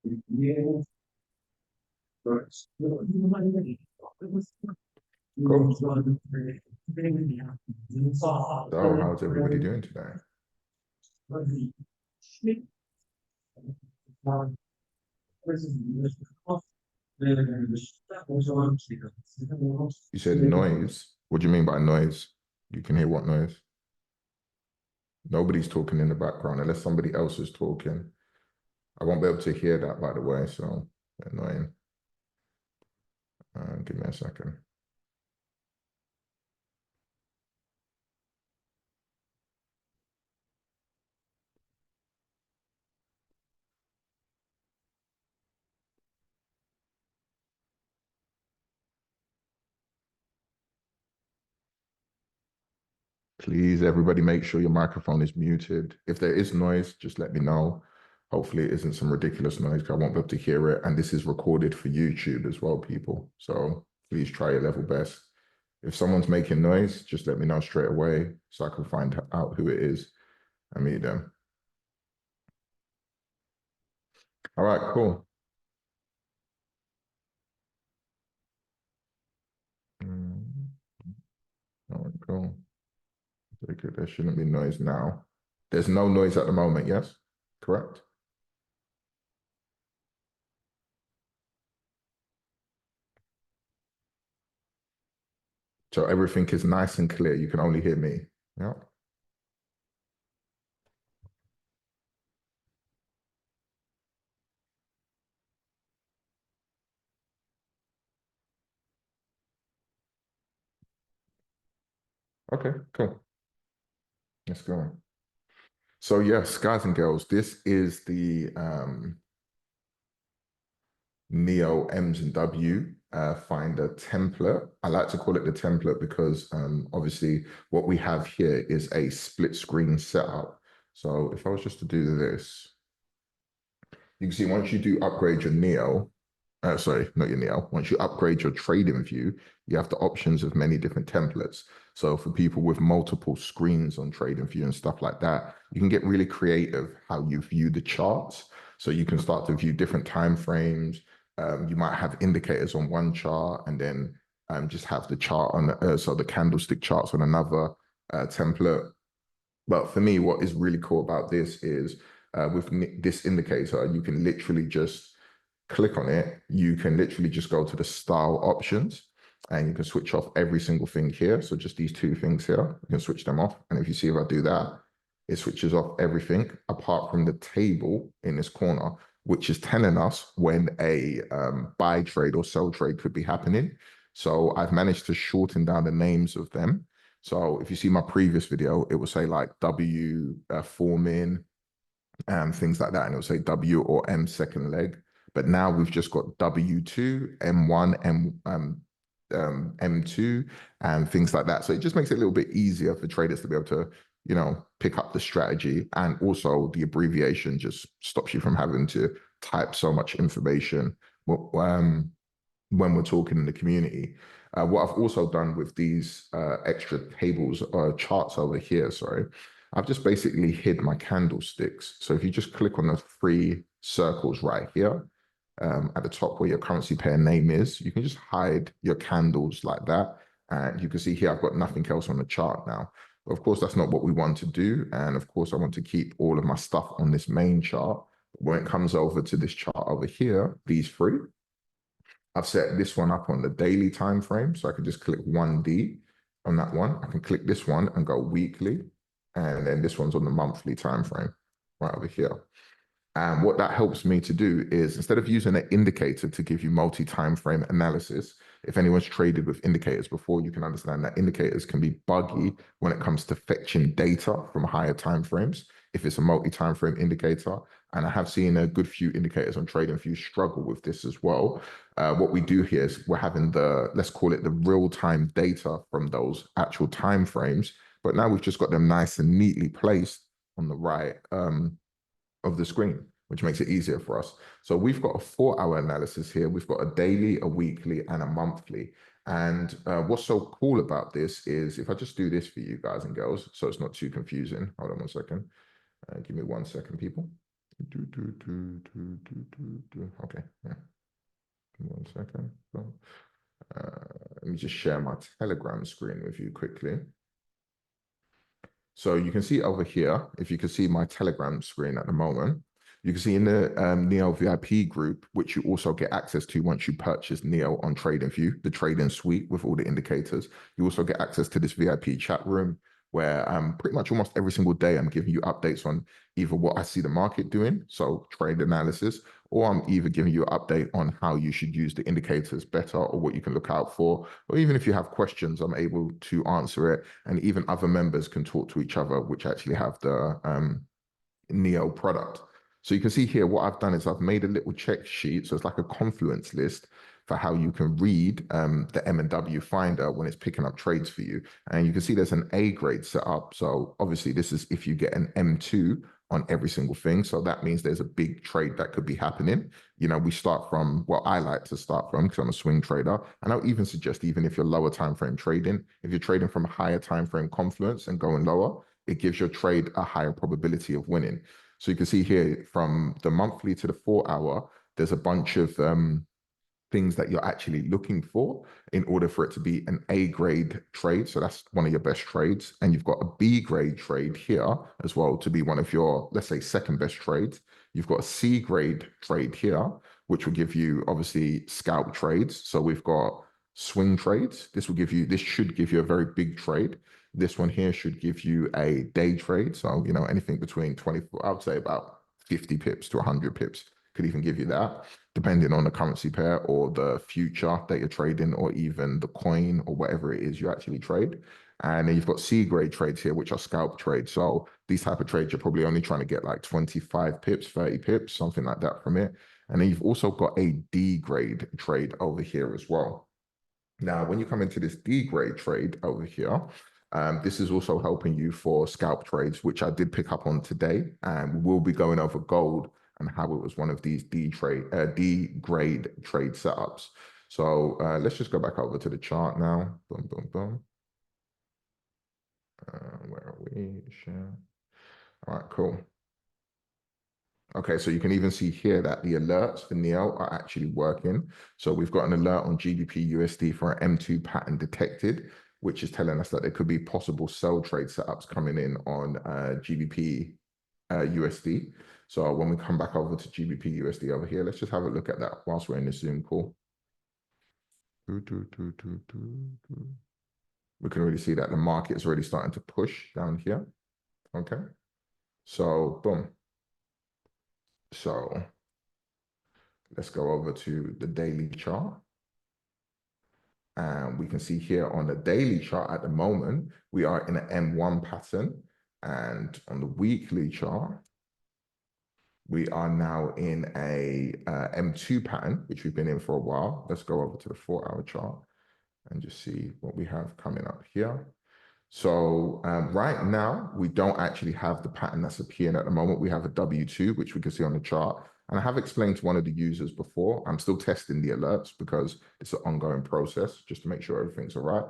Cool. So how's everybody doing today? You said noise. What do you mean by noise? You can hear what noise? Nobody's talking in the background unless somebody else is talking. I won't be able to hear that, by the way, so annoying. Give me a second. Please, everybody, make sure your microphone is muted. If there is noise, just let me know. Hopefully it isn't some ridiculous noise because I won't be able to hear it. And this is recorded for YouTube as well, people. So please try your level best. If someone's making noise, just let me know straight away so I can find out who it is and meet them. All right, cool. All right, cool. There shouldn't be noise now. There's no noise at the moment, yes? Correct? So everything is nice and clear. You can only hear me. Yeah. Okay, cool. Let's go. So yes, guys and girls, this is the Neo M's and W Finder template. I like to call it the template because obviously what we have here is a split screen setup. So if I was just to do this, you can see once you do upgrade your Neo, sorry, not your Neo. Once you upgrade your trading view, you have the options of many different templates. So for people with multiple screens on trading view and stuff like that, you can get really creative how you view the charts. So you can start to view different time frames. You might have indicators on one chart and then just have the chart on, so the candlestick charts on another template. But for me, what is really cool about this is with this indicator, you can literally just click on it. You can literally just go to the style options and you can switch off every single thing here. So just these two things here, you can switch them off. And if you see if I do that, it switches off everything apart from the table in this corner, which is telling us when a buy trade or sell trade could be happening. So I've managed to shorten down the names of them. So if you see my previous video, it will say like W Foreman and things like that. And it will say W or M second leg. But now we've just got W2, M1, M2, and things like that. So it just makes it a little bit easier for traders to be able to, pick up the strategy. And also the abbreviation just stops you from having to type so much information when we're talking in the community. What I've also done with these extra tables or charts over here, sorry, I've just basically hid my candlesticks. So if you just click on the three circles right here, at the top where your currency pair name is, you can just hide your candles like that. And you can see here, I've got nothing else on the chart now. But of course, that's not what we want to do. And of course, I want to keep all of my stuff on this main chart. When it comes over to this chart over here, these three, I've set this one up on the daily time frame. So I can just click 1D on that one. I can click this one and go weekly. And then this one's on the monthly time frame right over here. And what that helps me to do is instead of using an indicator to give you multi-time frame analysis, if anyone's traded with indicators before, you can understand that indicators can be buggy when it comes to fetching data from higher time frames if it's a multi-time frame indicator. And I have seen a good few indicators on TradingView struggle with this as well. What we do here is we're having let's call it the real-time data from those actual time frames. But now we've just got them nice and neatly placed on the right of the screen, which makes it easier for us. So we've got a 4-hour analysis here. We've got a daily, a weekly, and a monthly. And what's so cool about this is if I just do this for you guys and girls, so it's not too confusing. Hold on one second. Give me 1 second, people. Okay, yeah. 1 second. Let me just share my Telegram screen with you quickly. So you can see over here, if you can see my Telegram screen at the moment, you can see in the Neo VIP group, which you also get access to once you purchase Neo on TradingView, the trading suite with all the indicators. You also get access to this VIP chat room where pretty much almost every single day I'm giving you updates on either what I see the market doing, so trade analysis, or I'm either giving you an update on how you should use the indicators better or what you can look out for. Or even if you have questions, I'm able to answer it. And even other members can talk to each other, which actually have the Neo product. So you can see here, what I've done is I've made a little check sheet. So it's like a confluence list for how you can read the M&W Finder when it's picking up trades for you. And you can see there's an A grade set up. So obviously this is if you get an M2 on every single thing. So that means there's a big trade that could be happening. You know, we start from what I like to start from because I'm a swing trader. And I'll even suggest, even if you're lower time frame trading, if you're trading from a higher time frame confluence and going lower, it gives your trade a higher probability of winning. So you can see here from the monthly to the 4 hour, there's a bunch of things that you're actually looking for in order for it to be an A grade trade. So that's one of your best trades. And you've got a B grade trade here as well to be one of your, let's say, second best trades. You've got a C grade trade here, which will give you obviously scalp trades. So we've got swing trades. This should give you a very big trade. This one here should give you a day trade. So, you know, anything between 24, I would say about 50 pips to 100 pips could even give you that, depending on the currency pair or the future that you're trading, or even the coin or whatever it is you actually trade. And then you've got C grade trades here, which are scalp trades. So these type of trades, you're probably only trying to get like 25 pips, 30 pips, something like that from it. And then you've also got a D grade trade over here as well. Now, when you come into this D grade trade over here, this is also helping you for scalp trades, which I did pick up on today. And we'll be going over gold and how it was one of these D grade trade setups. So let's just go back over to the chart now. Boom, boom, boom. Where are we? Share. All right, cool. Okay, so you can even see here that the alerts for Neo are actually working. So we've got an alert on GBP USD for an M2 pattern detected, which is telling us that there could be possible sell trade setups coming in on GBP USD. So when we come back over to GBP USD over here, let's just have a look at that whilst we're in this Zoom call. We can already see that the market is already starting to push down here. Okay, so boom. So let's go over to the daily chart. And we can see here on the daily chart at the moment, we are in an M1 pattern. And on the weekly chart, we are now in a M2 pattern, which we've been in for a while. Let's go over to the 4-hour chart and just see what we have coming up here. So right now, we don't actually have the pattern that's appearing at the moment. We have a W2, which we can see on the chart. And I have explained to one of the users before, I'm still testing the alerts because it's an ongoing process just to make sure everything's all right.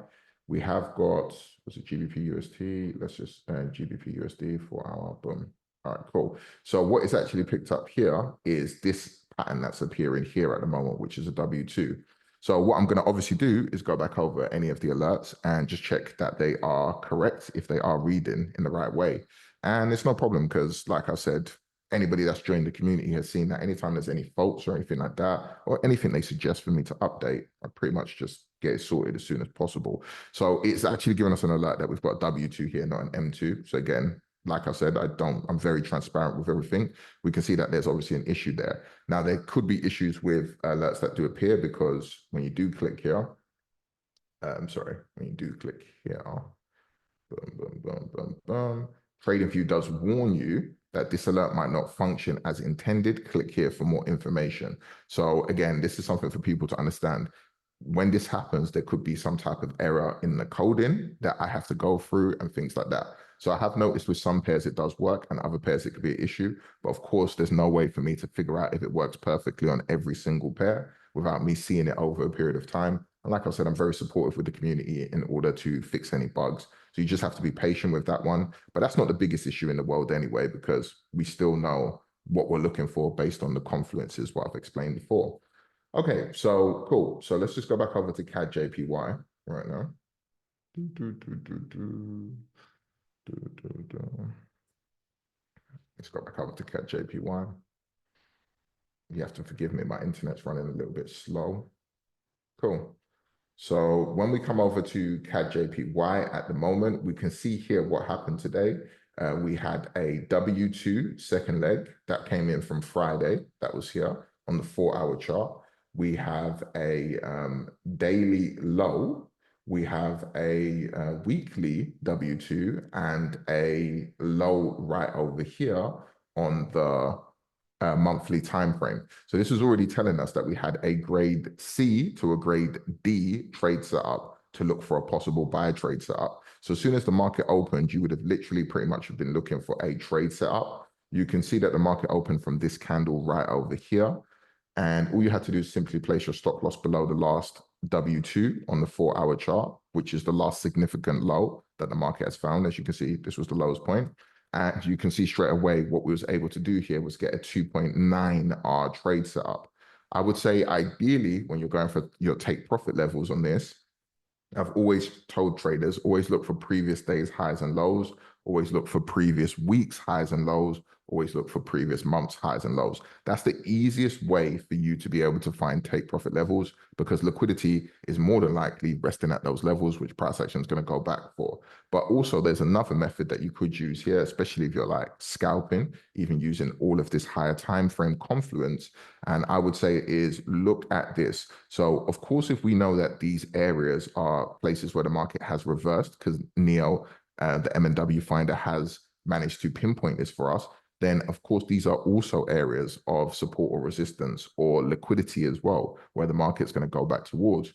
We have got, what's it, GBP USD? Let's just GBP USD 4-hour, boom. All right, cool. So what is actually picked up here is this pattern that's appearing here at the moment, which is a W2. So what I'm going to obviously do is go back over any of the alerts and just check that they are correct, if they are reading in the right way. And it's no problem because, like I said, anybody that's joined the community has seen that anytime there's any faults or anything like that, or anything they suggest for me to update, I pretty much just get it sorted as soon as possible. So it's actually giving us an alert that we've got a W2 here, not an M2. So again, like I said, I'm very transparent with everything. We can see that there's obviously an issue there. Now, there could be issues with alerts that do appear because when you do click here, when you do click here, boom, boom, boom, boom, boom, TradingView does warn you that this alert might not function as intended. Click here for more information. So again, this is something for people to understand. When this happens, there could be some type of error in the coding that I have to go through and things like that. So I have noticed with some pairs it does work and other pairs it could be an issue. But of course, there's no way for me to figure out if it works perfectly on every single pair without me seeing it over a period of time. And like I said, I'm very supportive with the community in order to fix any bugs. So you just have to be patient with that one. But that's not the biggest issue in the world anyway, because we still know what we're looking for based on the confluences, what I've explained before. Okay, so cool. So let's just go back over to CAD JPY right now. Let's go back over to CAD JPY. You have to forgive me, my internet's running a little bit slow. Cool. So when we come over to CAD JPY at the moment, we can see here what happened today. We had a W2 second leg that came in from Friday. That was here on the 4-hour chart. We have a daily low. We have a weekly W2 and a low right over here on the monthly time frame. So this was already telling us that we had a grade C to a grade D trade setup to look for a possible buy trade setup. So as soon as the market opened, you would have literally pretty much been looking for a trade setup. You can see that the market opened from this candle right over here. And all you had to do is simply place your stop loss below the last W2 on the 4-hour chart, which is the last significant low that the market has found. As you can see, this was the lowest point. And you can see straight away what we was able to do here was get a 2.9R trade setup. I would say ideally, when you're going for your take profit levels on this, I've always told traders, always look for previous days' highs and lows, always look for previous weeks' highs and lows, always look for previous months' highs and lows. That's the easiest way for you to be able to find take profit levels, because liquidity is more than likely resting at those levels, which price action is going to go back for. But also there's another method that you could use here, especially if you're like scalping, even using all of this higher time frame confluence. And I would say is look at this. So of course, if we know that these areas are places where the market has reversed, because Neo, the M&W finder, has managed to pinpoint this for us, then of course these are also areas of support or resistance or liquidity as well, where the market's going to go back towards.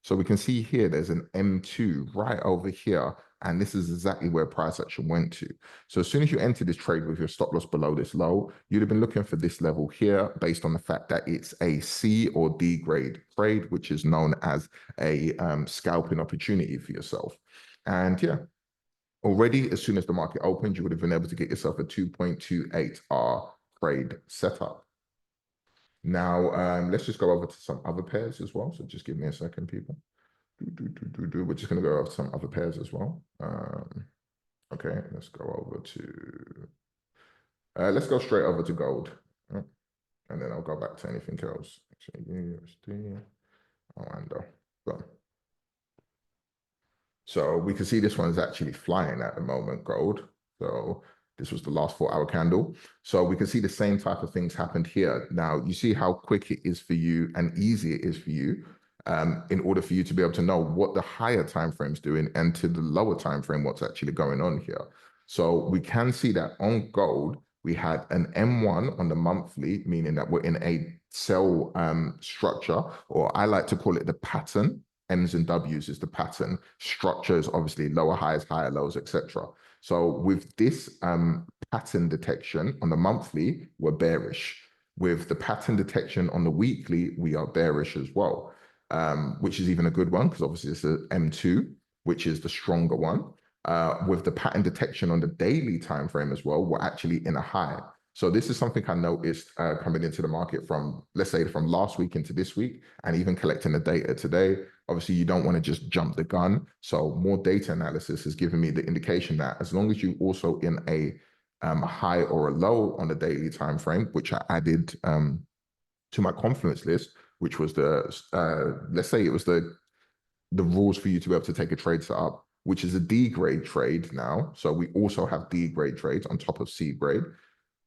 So we can see here there's an M2 right over here, and this is exactly where price action went to. So as soon as you enter this trade with your stop loss below this low, you'd have been looking for this level here based on the fact that it's a C or D grade trade, which is known as a scalping opportunity for yourself. And yeah, already, as soon as the market opened, you would have been able to get yourself a 2.28R trade setup. Now, let's just go over to some other pairs as well. So just give me a second, people. We're just going to go over some other pairs as well. Okay, let's go over to... let's go straight over to gold. And then I'll go back to anything else. USD. Go. So we can see this one is actually flying at the moment, gold. So this was the last 4-hour candle. So we can see the same type of things happened here. Now, you see how quick it is for you and easy it is for you in order for you to be able to know what the higher time frame's doing and to the lower time frame, what's actually going on here. So we can see that on gold, we had an M1 on the monthly, meaning that we're in a sell structure, or I like to call it the pattern. M's and W's is the pattern. Structure is obviously lower highs, higher lows, etc. So with this pattern detection on the monthly, we're bearish. With the pattern detection on the weekly, we are bearish as well, which is even a good one because obviously it's a M2, which is the stronger one. With the pattern detection on the daily time frame as well, we're actually in a high. So this is something I noticed coming into the market from, let's say, from last week into this week, and even collecting the data today. Obviously, you don't want to just jump the gun. So more data analysis has given me the indication that as long as you also in a high or a low on the daily time frame, which I added to my confluence list, which was the, let's say it was the rules for you to be able to take a trade setup, which is a D grade trade now. So we also have D grade trades on top of C grade.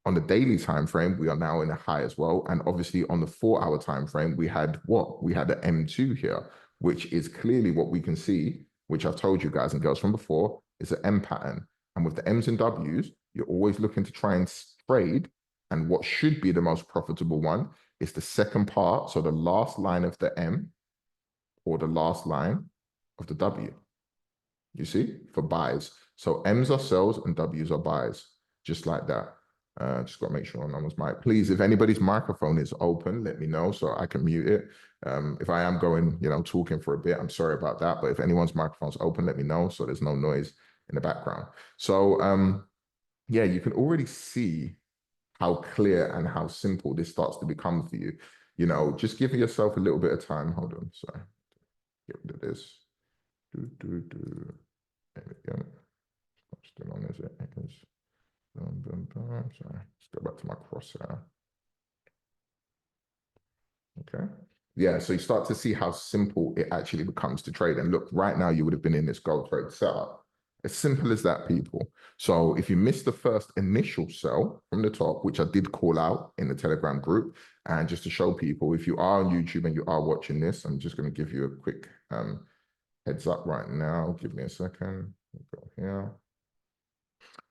On the daily time frame, we are now in a high as well. And obviously on the 4-hour time frame, we had what? We had an M2 here, which is clearly what we can see, which I've told you guys and girls from before, is an M pattern. And with the M's and W's, you're always looking to try and trade. And what should be the most profitable one is the second part. So the last line of the M or the last line of the W. You see, for buys. So M's are sells and W's are buys, just like that. Just got to make sure no one's mic. Please, if anybody's microphone is open, let me know so I can mute it. If I am going, talking for a bit, I'm sorry about that. But if anyone's microphone's open, let me know so there's no noise in the background. So, yeah, you can already see how clear and how simple this starts to become for you. You know, just give yourself a little bit of time. Hold on, sorry. Get rid of this. There we go. Not still on, is it? It is. Sorry, let's go back to my crosshair. Okay. Yeah, so you start to see how simple it actually becomes to trade. And look, right now you would have been in this gold trade setup. As simple as that, people. So if you missed the first initial sell from the top, which I did call out in the Telegram group, and just to show people, if you are on YouTube and you are watching this, I'm just going to give you a quick heads up right now. Give me a second. We'll go here.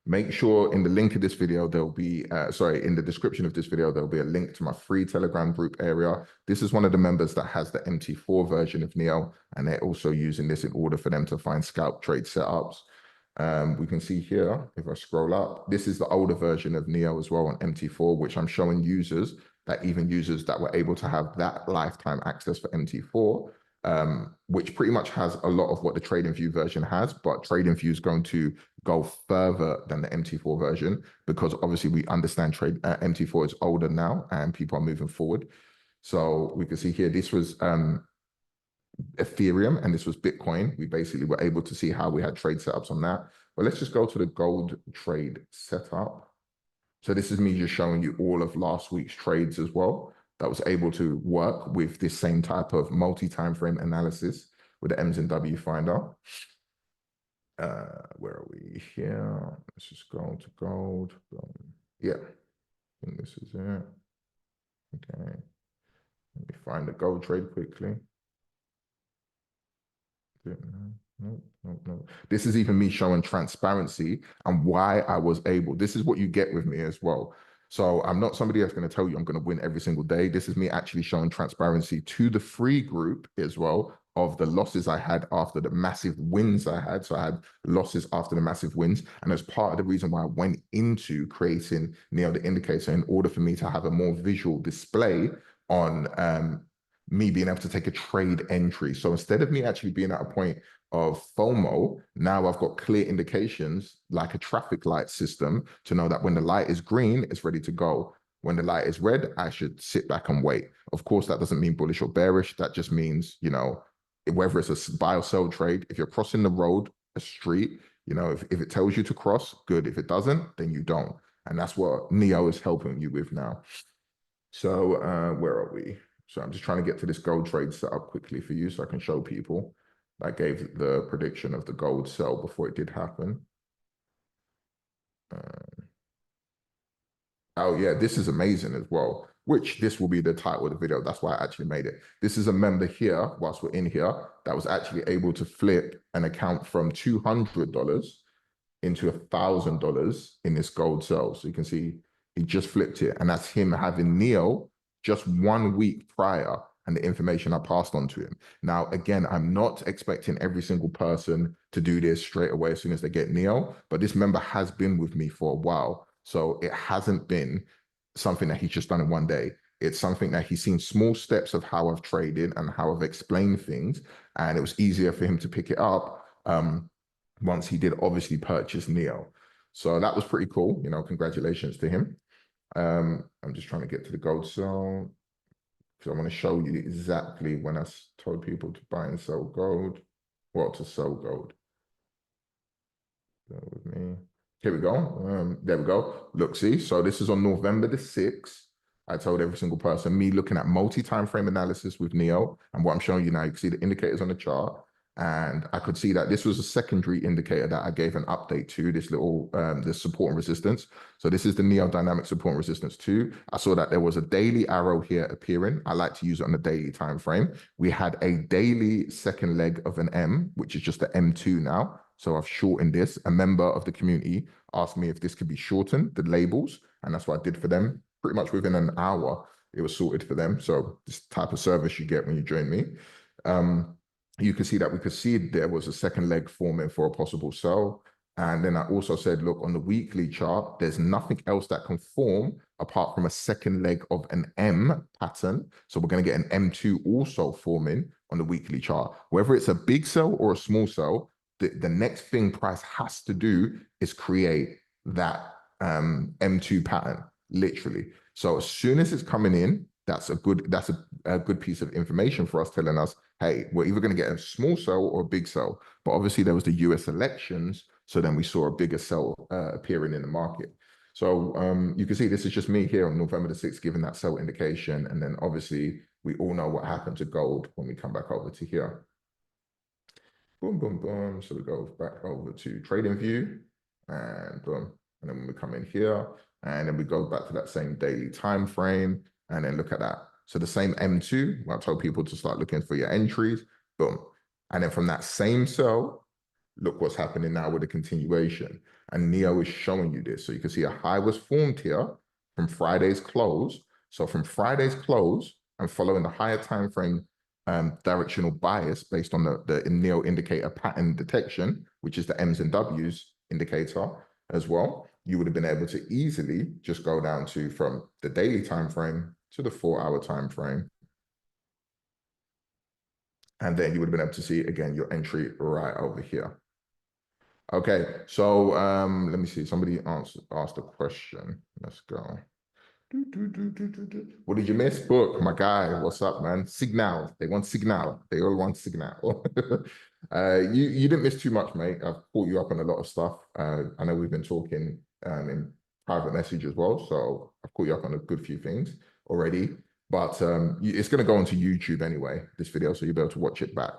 Make sure in the link of this video, there'll be, in the description of this video, there'll be a link to my free Telegram group area. This is one of the members that has the MT4 version of Neo, and they're also using this in order for them to find scalp trade setups. We can see here, if I scroll up, this is the older version of Neo as well on MT4, which I'm showing users that were able to have that lifetime access for MT4. Which pretty much has a lot of what the TradingView version has, but TradingView is going to go further than the MT4 version because obviously we understand MT4 is older now and people are moving forward. So we can see here, this was Ethereum and this was Bitcoin. We basically were able to see how we had trade setups on that. But let's just go to the gold trade setup. So this is me just showing you all of last week's trades as well that was able to work with this same type of multi-time frame analysis with the M's and W finder. Where are we here? Let's just go to gold. Yeah, I think this is it. Okay, let me find the gold trade quickly. No. This is even me showing transparency and why I was able. This is what you get with me as well. So I'm not somebody that's going to tell you I'm going to win every single day. This is me actually showing transparency to the free group as well of the losses I had after the massive wins I had. So I had losses after the massive wins. And as part of the reason why I went into creating Neo the Indicator in order for me to have a more visual display on me being able to take a trade entry. So instead of me actually being at a point of FOMO, now I've got clear indications like a traffic light system to know that when the light is green, it's ready to go. When the light is red, I should sit back and wait. Of course, that doesn't mean bullish or bearish. That just means, you know, whether it's a buy or sell trade, if you're crossing the road, a street, you know, if it tells you to cross, good. If it doesn't, then you don't. And that's what Neo is helping you with now. So where are we? So I'm just trying to get to this gold trade set up quickly for you so I can show people. I gave the prediction of the gold sell before it did happen. Oh yeah, this is amazing as well, which this will be the title of the video. That's why I actually made it. This is a member here, whilst we're in here, that was actually able to flip an account from $200 into $1,000 in this gold sell. So you can see he just flipped it. And that's him having Neo just 1 week prior and the information I passed on to him. Now, again, I'm not expecting every single person to do this straight away as soon as they get Neo, but this member has been with me for a while. So it hasn't been something that he's just done in 1 day. It's something that he's seen small steps of how I've traded and how I've explained things. And it was easier for him to pick it up once he did obviously purchase Neo. So that was pretty cool. You know, congratulations to him. I'm just trying to get to the gold sell because I want to show you exactly when I told people to buy and sell gold. Well, to sell gold. Bear with me. Here we go. There we go. Look, see, so this is on November the 6th. I told every single person, me looking at multi-time frame analysis with Neo. And what I'm showing you now, you can see the indicators on the chart. And I could see that this was a secondary indicator that I gave an update to, this little, this support and resistance. So this is the Neo Dynamic Support and Resistance 2. I saw that there was a daily arrow here appearing. I like to use it on the daily time frame. We had a daily second leg of an M, which is just the M2 now. So I've shortened this. A member of the community asked me if this could be shortened, the labels, and that's what I did for them. Pretty much within an hour, it was sorted for them. So this type of service you get when you join me. You can see that we could see there was a second leg forming for a possible sell. And then I also said, look, on the weekly chart, there's nothing else that can form apart from a second leg of an M pattern. So we're going to get an M2 also forming on the weekly chart. Whether it's a big sell or a small sell, the next thing price has to do is create that M2 pattern. literally. So as soon as it's coming in, that's a good piece of information for us, telling us, hey, we're either going to get a small sell or a big sell. But obviously there was the US elections, so then we saw a bigger sell appearing in the market. So you can see this is just me here on November the 6th giving that sell indication. And then obviously we all know what happened to gold when we come back over to here. Boom, boom, boom. So we go back over to trading view and boom. And then we come in here and then we go back to that same daily time frame and then look at that. So the same M2, where I told people to start looking for your entries, boom. And then from that same sell, look what's happening now with the continuation. And Neo is showing you this. So you can see a high was formed here from Friday's close. So from Friday's close and following the higher time frame directional bias based on the Neo indicator pattern detection, which is the M's and W's indicator as well, you would have been able to easily just go down to from the daily time frame to the 4-hour time frame. And then you would have been able to see, again, your entry right over here. Okay, so let me see. Somebody asked a question. Let's go. What did you miss? Book, my guy. What's up, man? Signal. They want signal. They all want signal. You didn't miss too much, mate. I've caught you up on a lot of stuff. I know we've been talking in private message as well, so I've caught you up on a good few things already. But it's going to go onto YouTube anyway, this video, so you'll be able to watch it back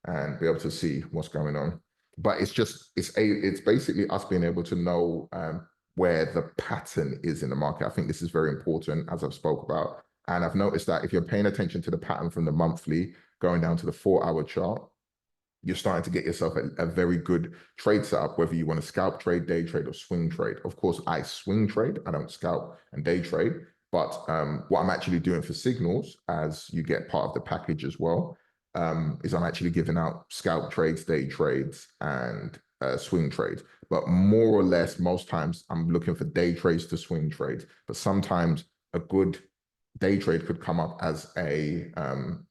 and be able to see what's going on. But it's basically us being able to know where the pattern is in the market. I think this is very important, as I've spoke about. And I've noticed that if you're paying attention to the pattern from the monthly, going down to the 4-hour chart, you're starting to get yourself a very good trade setup, whether you want to scalp trade, day trade, or swing trade. Of course, I swing trade. I don't scalp and day trade. But what I'm actually doing for signals, as you get part of the package as well, is I'm actually giving out scalp trades, day trades, and swing trades. But more or less, most times I'm looking for day trades to swing trades. But sometimes a good day trade could come up as a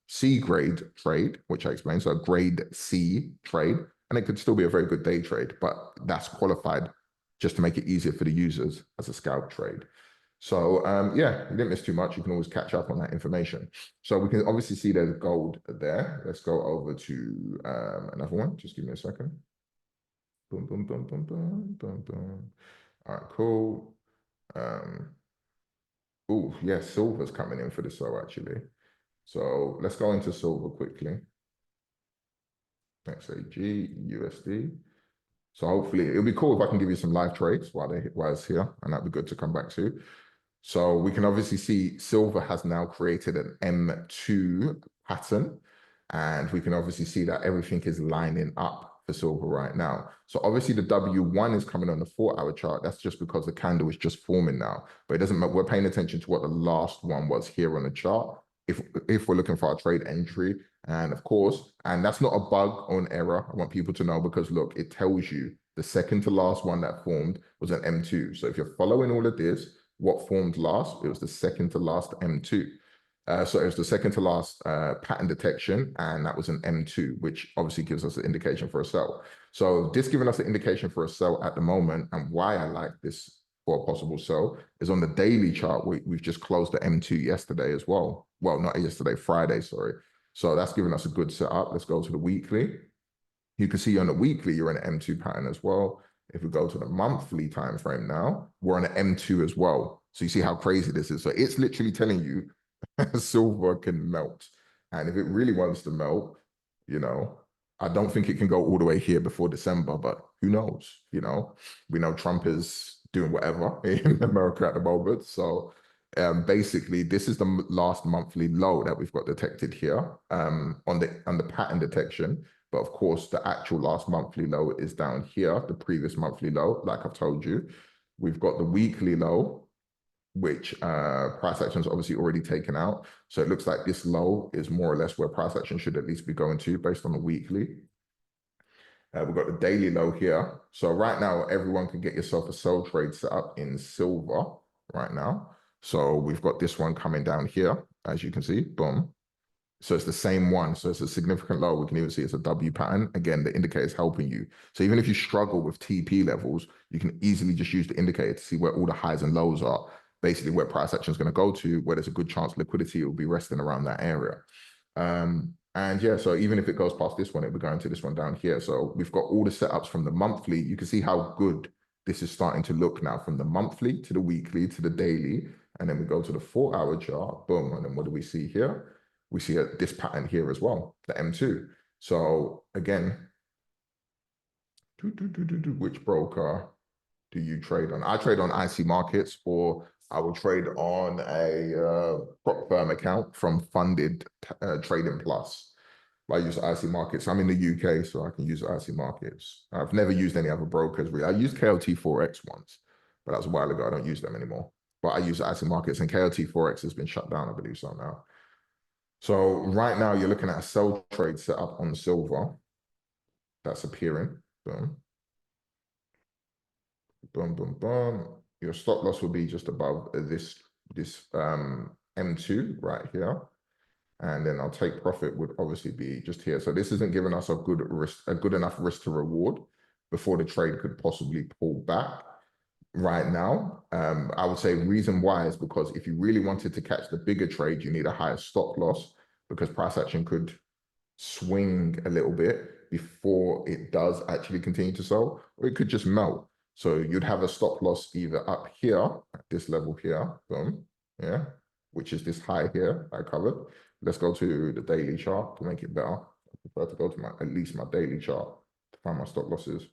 C grade trade, which I explained. So a grade C trade, and it could still be a very good day trade, but that's qualified just to make it easier for the users as a scalp trade. So yeah, you didn't miss too much. You can always catch up on that information. So we can obviously see there's gold there. Let's go over to another one. Just give me a second. Boom, boom, boom, boom, boom, boom, boom. All right, cool. Oh, yeah, silver's coming in for the sell actually. So let's go into silver quickly. XAG, USD. So hopefully it'll be cool if I can give you some live trades while it's here, and that'd be good to come back to. So we can obviously see silver has now created an M2 pattern, and we can obviously see that everything is lining up for silver right now. So obviously the W1 is coming on the 4-hour chart. That's just because the candle is just forming now, but it doesn't matter. We're paying attention to what the last one was here on the chart. If we're looking for our trade entry, and of course, and that's not a bug or an error. I want people to know, because look, it tells you the second to last one that formed was an M2. So if you're following all of this, what formed last? It was the second to last M2. So it was the second to last pattern detection, and that was an M2, which obviously gives us an indication for a sell. So this giving us an indication for a sell at the moment, and why I like this for a possible sell is on the daily chart. We've just closed the M2 yesterday as well. Well, not yesterday, Friday, sorry. So that's giving us a good setup. Let's go to the weekly. You can see on the weekly, you're in an M2 pattern as well. If we go to the monthly time frame now, we're on an M2 as well. So you see how crazy this is. So it's literally telling you silver can melt. And if it really wants to melt, I don't think it can go all the way here before December, but who knows? We know Trump is doing whatever in America at the moment. So basically, this is the last monthly low that we've got detected here on the pattern detection. But of course, the actual last monthly low is down here, the previous monthly low, like I've told you. We've got the weekly low, which price action is obviously already taken out. So it looks like this low is more or less where price action should at least be going to based on the weekly. We've got the daily low here. So right now, everyone can get yourself a sell trade set up in silver right now. So we've got this one coming down here, as you can see, boom. So it's the same one. So it's a significant low. We can even see it's a W pattern. Again, the indicator is helping you. So even if you struggle with TP levels, you can easily just use the indicator to see where all the highs and lows are. basically where price action is going to go to, where there's a good chance liquidity will be resting around that area. And yeah, so even if it goes past this one, it'll be going to this one down here. So we've got all the setups from the monthly. You can see how good this is starting to look now, from the monthly to the weekly to the daily. And then we go to the 4-hour chart, boom. And then what do we see here? We see this pattern here as well, the M2. So again, which broker do you trade on? I trade on IC Markets, or I will trade on a prop firm account from Funded Trading Plus. I use IC Markets. I'm in the UK, so I can use IC Markets. I've never used any other brokers. I used KLT Forex once, but that was a while ago. I don't use them anymore. But I use IC Markets, and KLT Forex has been shut down, I believe so now. So right now you're looking at a sell trade set up on silver. That's appearing. Boom. Boom, boom, boom. Your stop loss will be just above this M2 right here. And then our take profit would obviously be just here. So this isn't giving us a good enough risk to reward before the trade could possibly pull back right now. I would say reason why is because if you really wanted to catch the bigger trade, you need a higher stop loss, because price action could swing a little bit before it does actually continue to sell, or it could just melt. So you'd have a stop loss either up here at this level here, boom, yeah, which is this high here I covered. Let's go to the daily chart to make it better. I prefer to go to at least my daily chart to find my stop losses.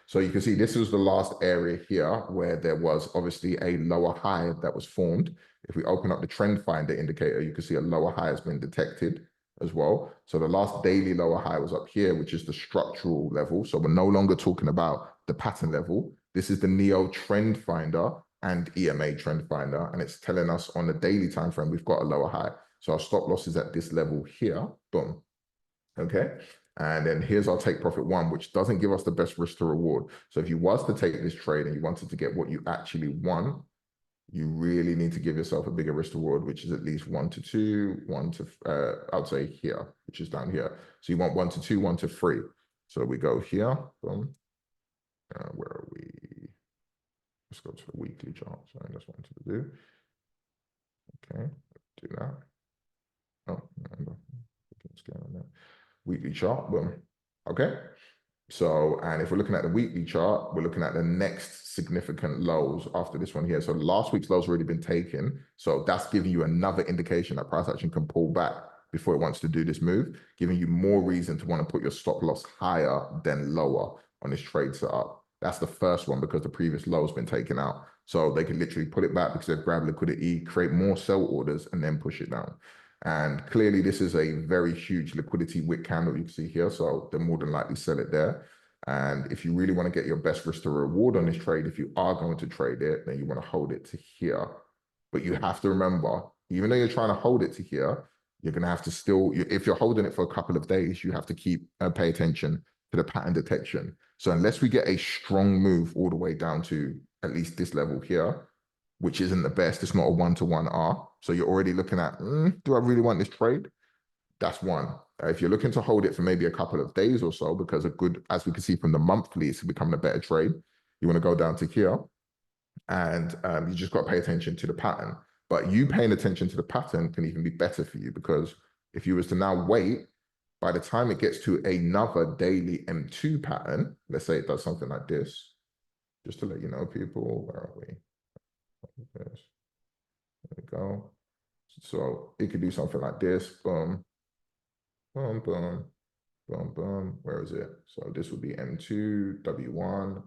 So you can see this was the last area here where there was obviously a lower high that was formed. If we open up the trend finder indicator, you can see a lower high has been detected as well. So the last daily lower high was up here, which is the structural level. So we're no longer talking about the pattern level. This is the NEO trend finder and EMA trend finder, and it's telling us on the daily time frame we've got a lower high. So our stop loss is at this level here, boom. Okay, and then here's our take profit one, which doesn't give us the best risk to reward. So if you was to take this trade and you wanted to get what you actually want, you really need to give yourself a bigger risk to reward, which is at least 1 to 2, 1 to, I'd say here, which is down here. So you want 1 to 2, 1 to 3. So we go here, boom. Where are we? Let's go to the weekly chart. Sorry, that's what I wanted to do. Okay, do that. Oh, no, let's get on that. Weekly chart, boom. Okay. So, and if we're looking at the weekly chart, we're looking at the next significant lows after this one here. So last week's lows already been taken. So that's giving you another indication that price action can pull back before it wants to do this move, giving you more reason to want to put your stop loss higher than lower on this trade setup. That's the first one, because the previous low has been taken out. So they can literally put it back because they've grabbed liquidity, create more sell orders, and then push it down. And clearly this is a very huge liquidity wick candle you can see here. So they're more than likely sell it there. And if you really want to get your best risk to reward on this trade, if you are going to trade it, then you want to hold it to here. But you have to remember, even though you're trying to hold it to here, you're going to have to still, if you're holding it for a couple of days, you have to keep pay attention to the pattern detection. So unless we get a strong move all the way down to at least this level here, which isn't the best, it's not a 1-to-1 R. So you're already looking at, do I really want this trade? That's one. If you're looking to hold it for maybe a couple of days or so, because a good, as we can see from the monthly, it's becoming a better trade. You want to go down to here, and you just got to pay attention to the pattern. But you paying attention to the pattern can even be better for you, because if you was to now wait, by the time it gets to another daily M2 pattern, let's say it does something like this, just to let you know, people, where are we? There we go. So it could do something like this, boom, boom, boom, boom, boom. Where is it? So this would be M2, W1,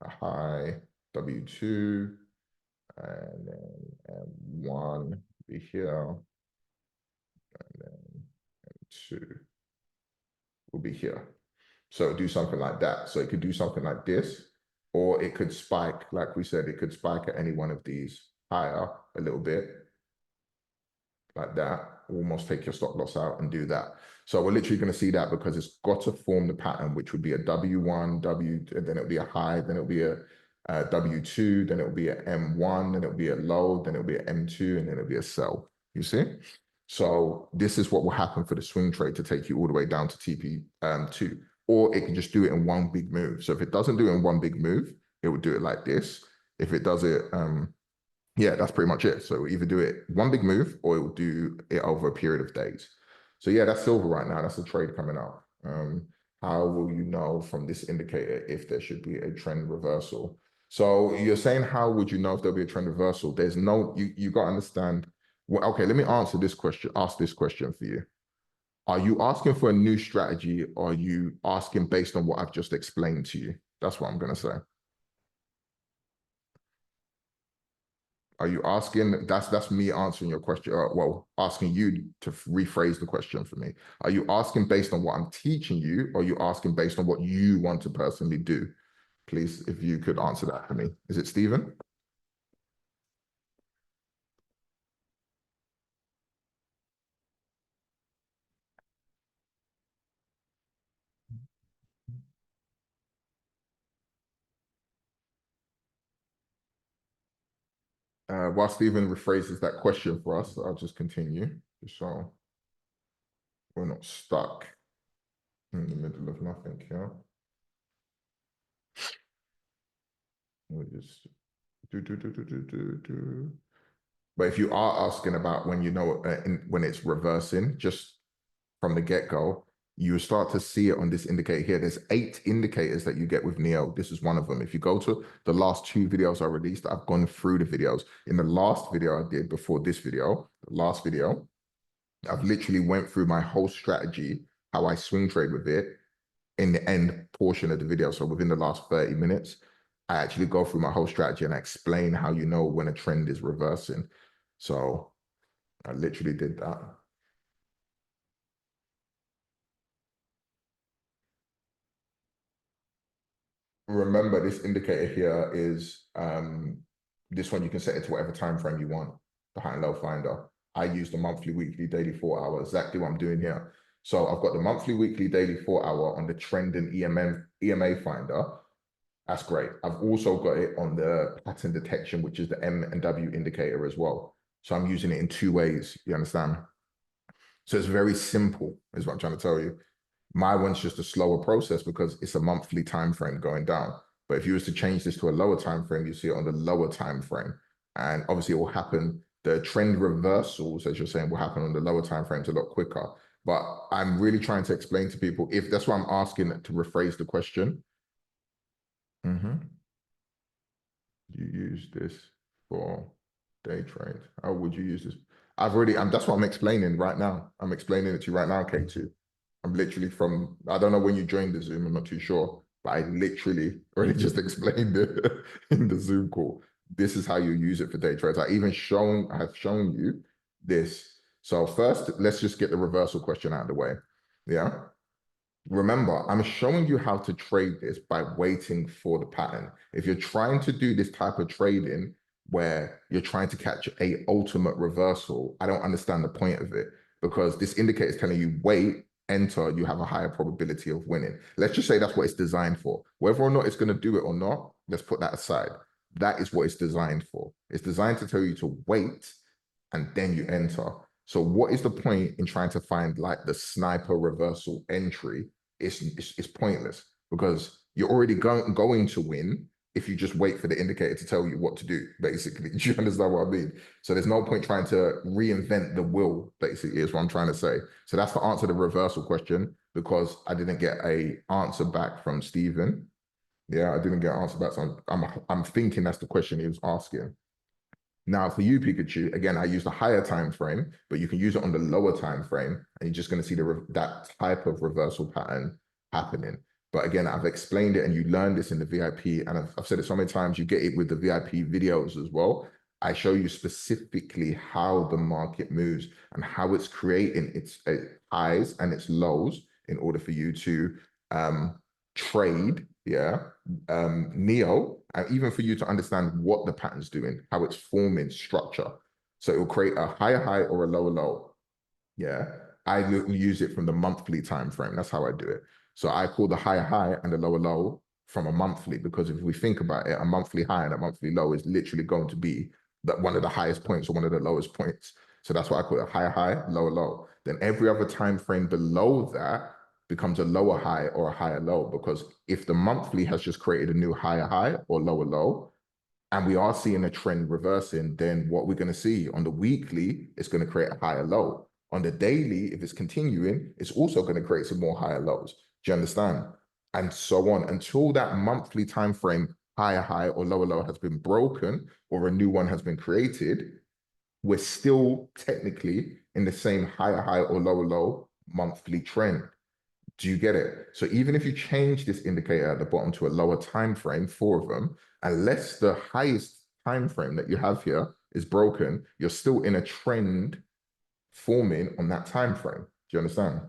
a high, W2, and then M1 be here, and then M2 will be here. So do something like that. So it could do something like this, or it could spike, like we said, it could spike at any one of these higher a little bit, like that, almost take your stop loss out and do that. So we're literally going to see that, because it's got to form the pattern, which would be a W1, and then it'll be a high, then it'll be a W2, then it'll be a M1, then it'll be a low, then it'll be a M2, and then it'll be a sell. You see? So this is what will happen for the swing trade to take you all the way down to TP2, or it can just do it in one big move. So if it doesn't do it in one big move, it would do it like this. If it does it, Yeah, that's pretty much it. So it'll either do it one big move or it will do it over a period of days. So yeah, that's silver right now. That's a trade coming up. How will you know from this indicator if there should be a trend reversal? So you're saying, how would you know if there'll be a trend reversal? There's no, you got to understand. Well, okay, let me answer this question, ask this question for you. Are you asking for a new strategy or are you asking based on what I've just explained to you? That's what I'm going to say. Are you asking? That's me answering your question. Well, asking you to rephrase the question for me. Are you asking based on what I'm teaching you, or are you asking based on what you want to personally do? Please, if you could answer that for me. Is it Stephen? While Stephen rephrases that question for us, I'll just continue, just so we're not stuck in the middle of nothing here. We just do. But if you are asking about when you know when it's reversing, just from the get-go, you start to see it on this indicator here. There's 8 indicators that you get with Neo. This is one of them. If you go to the last 2 videos I released, I've gone through the videos. In the last video I did before this video, the last video, I've literally went through my whole strategy, how I swing trade with it in the end portion of the video. So within the last 30 minutes, I actually go through my whole strategy and I explain how you know when a trend is reversing. So I literally did that. Remember, this indicator here is this one. You can set it to whatever time frame you want, the high and low finder. I use the monthly, weekly, daily 4 hour, exactly what I'm doing here. So I've got the monthly, weekly, daily 4 hour on the trending EMA finder. That's great. I've also got it on the pattern detection, which is the M and W indicator as well. So I'm using it in 2 ways. You understand? So it's very simple, is what I'm trying to tell you. My one's just a slower process because it's a monthly time frame going down. But if you was to change this to a lower time frame, you see it on the lower time frame. And obviously it will happen, the trend reversals, as you're saying, will happen on the lower time frames a lot quicker. But I'm really trying to explain to people, if that's why I'm asking to rephrase the question. You use this for day trade. How would you use this? That's what I'm explaining right now. I'm explaining it to you right now, K2. I'm literally I don't know when you joined the Zoom, I'm not too sure, but I literally already just explained it in the Zoom call. This is how you use it for day trades. I have shown you this. So first, let's just get the reversal question out of the way. Yeah. Remember, I'm showing you how to trade this by waiting for the pattern. If you're trying to do this type of trading where you're trying to catch a ultimate reversal, I don't understand the point of it, because this indicator is telling you wait, enter, you have a higher probability of winning. Let's just say that's what it's designed for. Whether or not it's going to do it or not, let's put that aside. That is what it's designed for. It's designed to tell you to wait and then you enter. So what is the point in trying to find like the sniper reversal entry? It's pointless, because you're already going to win if you just wait for the indicator to tell you what to do, basically. Do you understand what I mean? So there's no point trying to reinvent the wheel, basically, is what I'm trying to say. So that's to answer the reversal question, because I didn't get a answer back from Stephen. Yeah, I didn't get an answer back. So I'm thinking that's the question he was asking. Now for you, Pikachu, again, I use the higher time frame, but you can use it on the lower time frame, and you're just going to see that type of reversal pattern happening. But again, I've explained it, and you learned this in the VIP, and I've said it so many times. You get it with the VIP videos as well. I show you specifically how the market moves and how it's creating its highs and its lows in order for you to trade, Neo, and even for you to understand what the pattern's doing, how it's forming structure. So it will create a higher high or a lower low. Yeah. I use it from the monthly time frame. That's how I do it. So I call the higher high and the lower low from a monthly, because if we think about it, a monthly high and a monthly low is literally going to be that one of the highest points or one of the lowest points. So that's why I call it higher high, lower low. Then every other time frame below that becomes a lower high or a higher low, because if the monthly has just created a new higher high or lower low, and we are seeing a trend reversing, then what we're going to see on the weekly is going to create a higher low. On the daily, if it's continuing, it's also going to create some more higher lows. Do you understand? And so on until that monthly time frame, higher high or lower low has been broken or a new one has been created, we're still technically in the same higher high or lower low monthly trend. Do you get it? So even if you change this indicator at the bottom to a lower time frame, four of them, unless the highest time frame that you have here is broken, you're still in a trend forming on that time frame. Do you understand?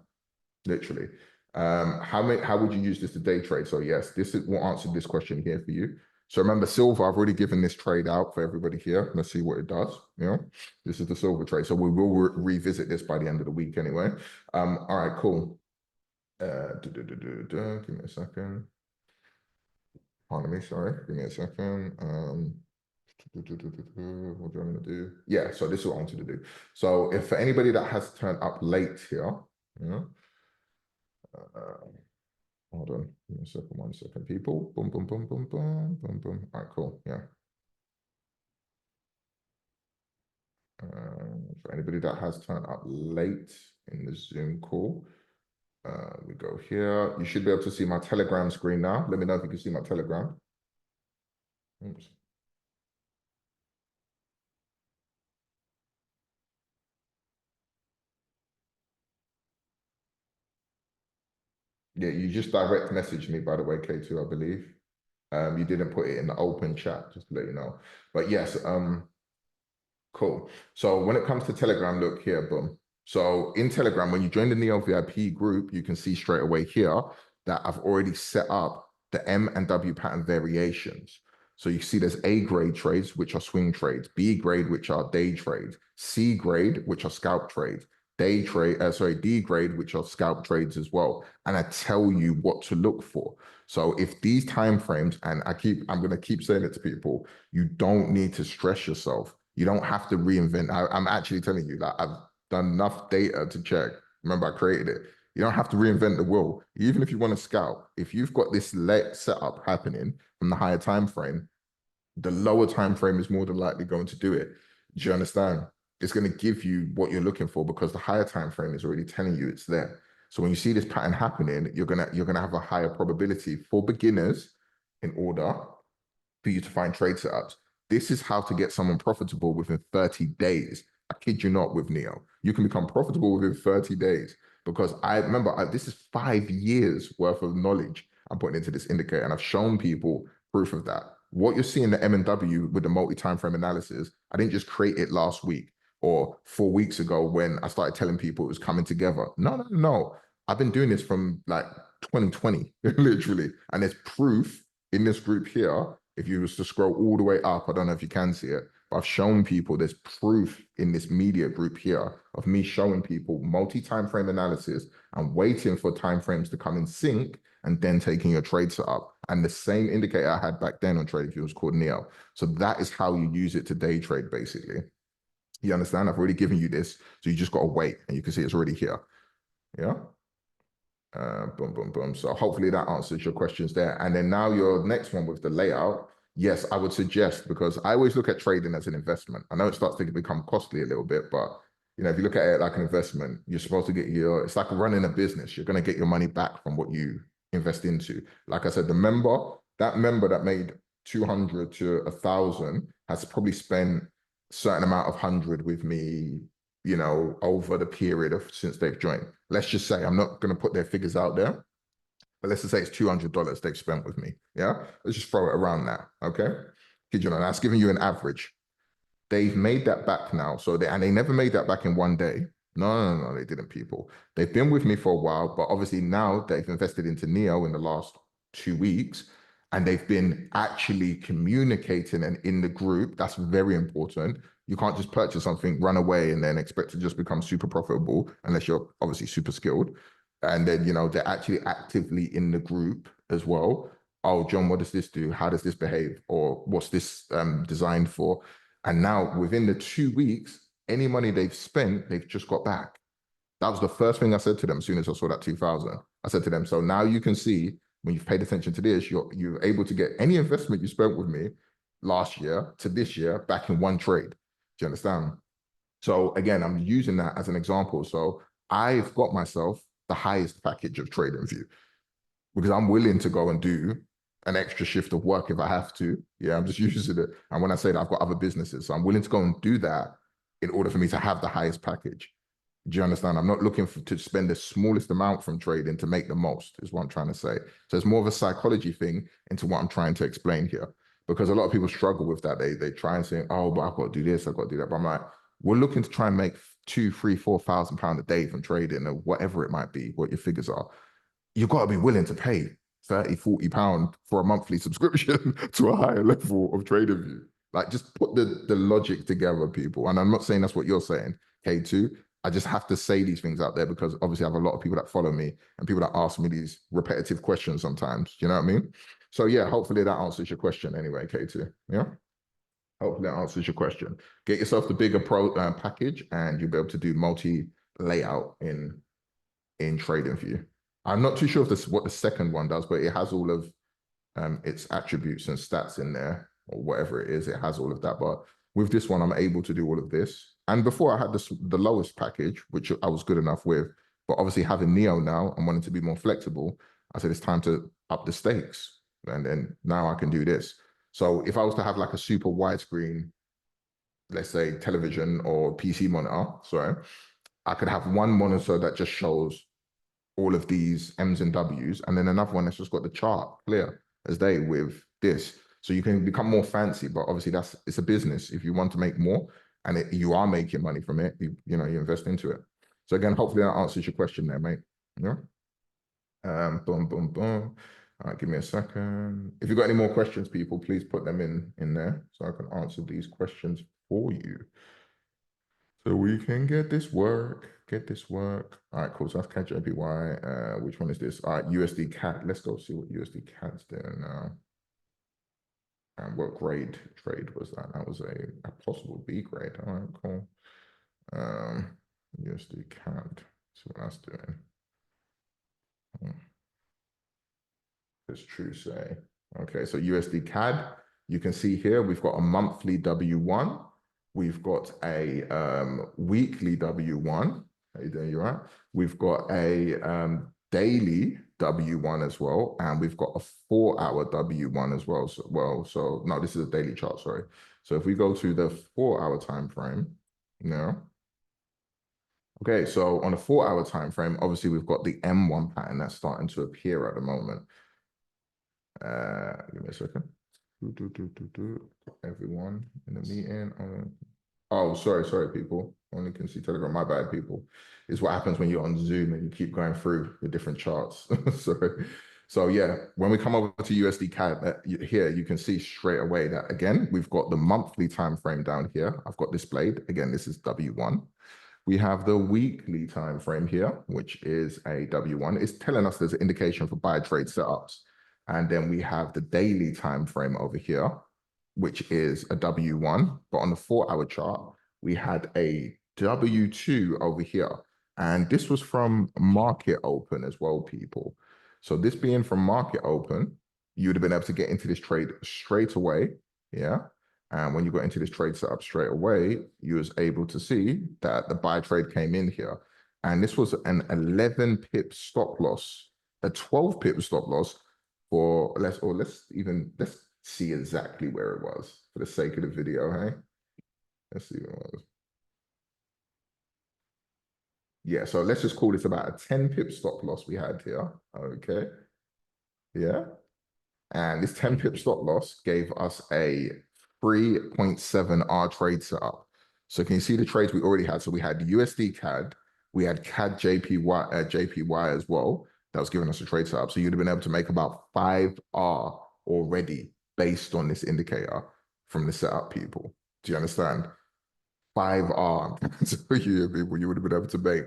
Literally. How would you use this to day trade? So yes, this is what answered this question here for you. So remember, silver, I've already given this trade out for everybody here. Let's see what it does. You know, this is the silver trade. So we will revisit this by the end of the week anyway. All right, cool. Give me a second. Pardon me, sorry. Give me a second. What do I want to do? Yeah, so this is what I wanted to do. So if for anybody that has turned up late here, you know, hold on, give me a second, 1 second, people. Boom, boom, boom, boom, boom, boom, boom. All right, cool. Yeah. For anybody that has turned up late in the Zoom call, we go here. You should be able to see my Telegram screen now. Let me know if you can see my Telegram. Oops. Yeah, you just direct messaged me, by the way, K2, I believe. You didn't put it in the open chat, just to let you know. But yes, cool. So when it comes to Telegram, look here, boom. So in Telegram, when you join the Neo VIP group, you can see straight away here that I've already set up the M and W pattern variations. So you see there's A grade trades, which are swing trades, B grade, which are day trades, C grade, which are scalp trades, D grade, which are scalp trades as well. And I tell you what to look for. So if these time frames, and I'm going to keep saying it to people, you don't need to stress yourself. You don't have to reinvent. I'm actually telling you that I've done enough data to check. Remember, I created it. You don't have to reinvent the wheel. Even if you want to scout, if you've got this setup happening from the higher time frame, the lower time frame is more than likely going to do it. Do you understand? It's going to give you what you're looking for because the higher time frame is already telling you it's there. So when you see this pattern happening, you're gonna have a higher probability for beginners in order for you to find trade setups. This is how to get someone profitable within 30 days. I kid you not with Neo. You can become profitable within 30 days because I remember this is 5 years worth of knowledge I'm putting into this indicator, and I've shown people proof of that. What you're seeing the M&W with the multi-time frame analysis, I didn't just create it last week or 4 weeks ago when I started telling people it was coming together. No. I've been doing this from like 2020, literally. And there's proof in this group here. If you was to scroll all the way up, I don't know if you can see it, but I've shown people there's proof in this media group here of me showing people multi-time frame analysis and waiting for time frames to come in sync and then taking your trade setup. And the same indicator I had back then on TradingView was called Neo. So that is how you use it to day trade, basically. You understand? I've already given you this, so you just got to wait, and you can see it's already here. Yeah. Boom, boom, boom. So hopefully that answers your questions there. And then now your next one with the layout. Yes, I would suggest, because I always look at trading as an investment. I know it starts to become costly a little bit, but if you look at it like an investment, you're supposed to get it's like running a business. You're going to get your money back from what you invest into. Like I said, that member that made 200 to 1,000 has probably spent a certain amount of 100 with me, over the period of since they've joined. Let's just say, I'm not going to put their figures out there, but let's just say it's $200 they've spent with me. Yeah. Let's just throw it around now. Okay. Kid you not, that's giving you an average. They've made that back now. And they never made that back in one day. No, they didn't, people. They've been with me for a while, but obviously now they've invested into Neo in the last 2 weeks, and they've been actually communicating and in the group. That's very important. You can't just purchase something, run away, and then expect to just become super profitable unless you're obviously super skilled. And then, they're actually actively in the group as well. Oh, John, what does this do? How does this behave? Or what's this designed for? And now within the 2 weeks, any money they've spent, they've just got back. That was the first thing I said to them as soon as I saw that 2,000. I said to them, so now you can see when you've paid attention to this, you're able to get any investment you spent with me, last year to this year back in one trade. Do you understand? So again, I'm using that as an example. So I've got myself the highest package of TradingView because I'm willing to go and do an extra shift of work if I have to. Yeah, I'm just using it. And when I say that, I've got other businesses. So I'm willing to go and do that in order for me to have the highest package. Do you understand? I'm not looking to spend the smallest amount from trading to make the most, is what I'm trying to say. So it's more of a psychology thing into what I'm trying to explain here. Because a lot of people struggle with that. They try and say, oh, but I've got to do this, I've got to do that. But I'm like, we're looking to try and make 2, 3, 4,000 pounds a day from trading or whatever it might be, what your figures are. You've got to be willing to pay 30, 40 pounds for a monthly subscription to a higher level of TradingView. Like, just put the logic together, people. And I'm not saying that's what you're saying, K2. I just have to say these things out there because obviously I have a lot of people that follow me and people that ask me these repetitive questions sometimes. You know what I mean? So yeah, hopefully that answers your question anyway, K2. Yeah. Hopefully that answers your question. Get yourself the bigger package and you'll be able to do multi layout in TradingView. I'm not too sure if this what the second one does, but it has all of its attributes and stats in there, or whatever it is. It has all of that. But with this one, I'm able to do all of this. And before I had the lowest package, which I was good enough with, but obviously having Neo now and wanting to be more flexible, I said it's time to up the stakes. And then now I can do this. So if I was to have like a super widescreen, let's say television or PC monitor, sorry, I could have one monitor that just shows all of these M's and W's, and then another one that's just got the chart clear as day with this. So you can become more fancy, but obviously it's a business. If you want to make more and you are making money from it, you invest into it. So again, hopefully that answers your question there, mate. Yeah. Boom, boom, boom. All right, give me a second. If you've got any more questions, people, please put them in there so I can answer these questions for you. So we can get this work. All right, cool. So that's CAD-JPY. Which one is this? All right, USD CAD. Let's go see what USD CAD's doing now. And what grade trade was that? That was a possible B grade. All right, cool. USD CAD. See what that's doing. It's true say. Okay, so USD CAD. You can see here we've got a monthly W1. We've got a weekly W1. How you doing? You right? We've got a daily W1 as well, and we've got a 4-hour W1 as well. So no, this is a daily chart. Sorry. So if we go to the 4-hour time frame, okay. So on a 4-hour time frame, obviously we've got the M1 pattern that's starting to appear at the moment. Give me a second. Everyone in the meeting. Oh, sorry, people. Only can see Telegram. My bad, people. Is what happens when you're on Zoom and you keep going through the different charts. Sorry. So yeah, when we come over to USD CAD here, you can see straight away that again, we've got the monthly time frame down here. I've got displayed. Again, this is W1. We have the weekly time frame here, which is a W1. It's telling us there's an indication for buy trade setups. And then we have the daily time frame over here, which is a W1. But on the 4-hour chart, we had a W2 over here. And this was from market open as well, people. So this being from market open, you would have been able to get into this trade straight away. Yeah. And when you got into this trade setup straight away, you was able to see that the buy trade came in here. And this was an 11 pip stop loss, a 12 pip stop loss for let's see exactly where it was for the sake of the video, hey? Let's see what it was. Yeah, so let's just call this about a 10 pip stop loss we had here. Okay. Yeah. And this 10 pip stop loss gave us a 3.7 R trade setup. So can you see the trades we already had? So we had USD CAD, we had CAD JPY as well. That was giving us a trade setup. So you'd have been able to make about 5R already based on this indicator from the setup, people. Do you understand? 5R. So you would have been able to make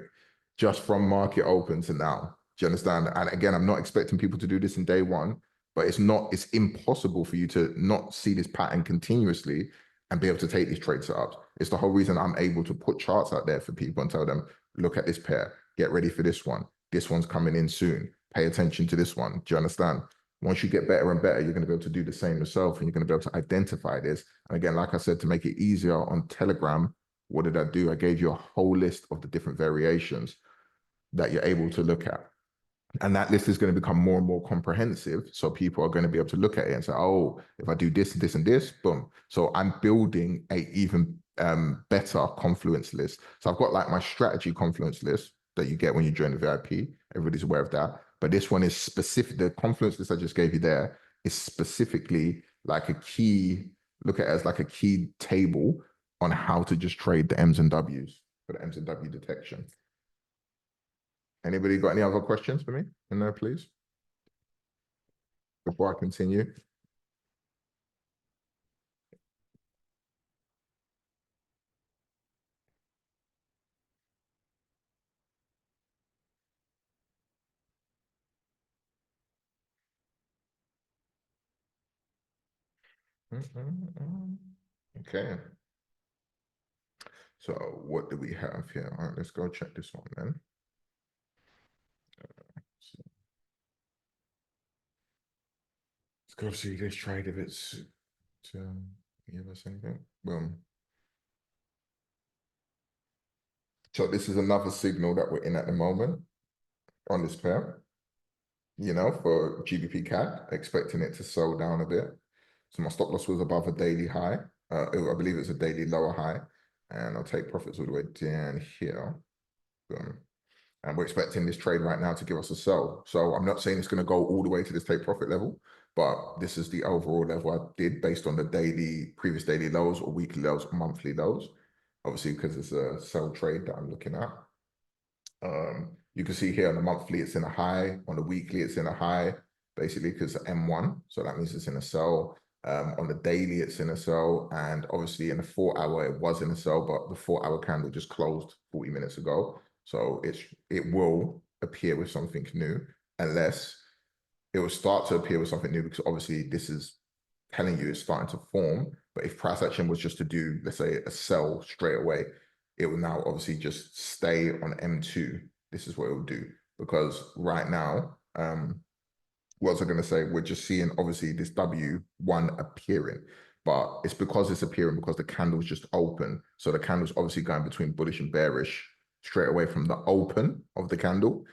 just from market open to now. Do you understand? And again, I'm not expecting people to do this in day one, but it's impossible for you to not see this pattern continuously and be able to take these trade setups. It's the whole reason I'm able to put charts out there for people and tell them, look at this pair, get ready for this one. This one's coming in soon. Pay attention to this one. Do you understand? Once you get better and better, you're going to be able to do the same yourself, and you're going to be able to identify this. And again, like I said, to make it easier on Telegram, what did I do? I gave you a whole list of the different variations that you're able to look at. And that list is going to become more and more comprehensive. So people are going to be able to look at it and say, oh, if I do this, this, and this, boom. So I'm building a even better Confluence list. So I've got like my strategy Confluence list that you get when you join the VIP. Everybody's aware of that. But this one is specific. The Confluence list I just gave you there is specifically like a key, look at it as like a key table on how to just trade the M's and W's for the M's and W detection. Anybody got any other questions for me in there, please? Before I continue. Okay. So what do we have here? All right, let's go check this one then. Let's go see this trade if it's to give us anything. Boom. So this is another signal that we're in at the moment on this pair, you know, for GBP CAD, expecting it to slow down a bit. So my stop loss was above a daily high. I believe it's a daily lower high. And I'll take profits all the way down here. Boom. And we're expecting this trade right now to give us a sell. So I'm not saying it's going to go all the way to this take profit level, but this is the overall level I did based on the previous daily lows or weekly lows, monthly lows. Obviously, because it's a sell trade that I'm looking at. You can see here on the monthly, it's in a high. On the weekly, it's in a high, basically because M1. So that means it's in a sell. On the daily, it's in a sell. And obviously in the 4 hour, it was in a sell, but the 4 hour candle just closed 40 minutes ago. So it will appear with something new, unless it will start to appear with something new, because obviously this is telling you it's starting to form. But if price action was just to do, let's say, a sell straight away, it will now obviously just stay on M2. This is what it will do, because right now, what was I going to say? We're just seeing obviously this W1 appearing, but it's because it's appearing because the candle's just open. So the candle's obviously going between bullish and bearish straight away from the open of the candle.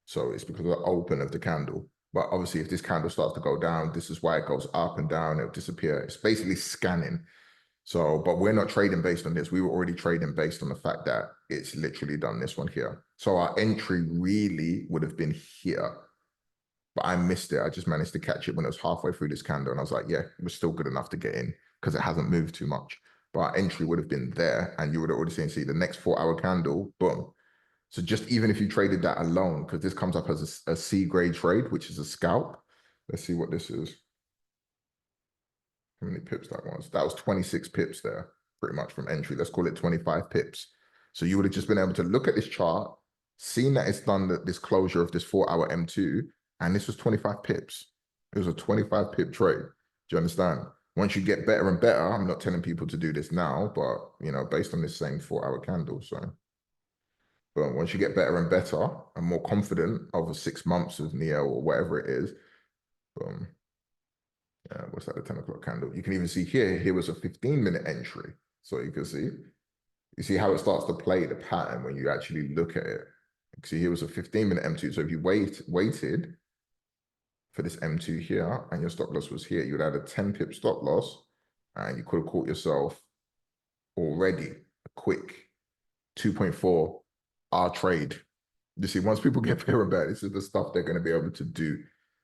So it's because of the open of the candle. But obviously, if this candle starts to go down, this is why it goes up and down. It'll disappear. It's basically scanning. So, but we're not trading based on this. We were already trading based on the fact that it's literally done this one here. So our entry really would have been here, but I missed it. I just managed to catch it when it was halfway through this candle. And I was like, yeah, it was still good enough to get in because it hasn't moved too much. But our entry would have been there, and you would have already seen, see the next 4 hour candle, boom. So just even if you traded that alone, because this comes up as a C grade trade, which is a scalp. Let's see what this is. How many pips that was? That was 26 pips there, pretty much from entry. Let's call it 25 pips. So you would have just been able to look at this chart, seen that it's done this closure of this 4 hour M2, and this was 25 pips. It was a 25 pip trade. Do you understand? Once you get better and better, I'm not telling people to do this now, but you know, based on this same 4 hour candle, so. But once you get better and better and more confident over 6 months of Neo or whatever it is, boom. What's that, the 10 o'clock candle? You can even see here was a 15-minute entry. So you can see, how it starts to play the pattern when you actually look at it. You can see here was a 15-minute M2. So if you waited for this M2 here and your stop loss was here, you would have a 10 pip stop loss and you could have caught yourself already a quick 2.4 R trade. You see, once people get better about this is the stuff they're going to be able to do. Do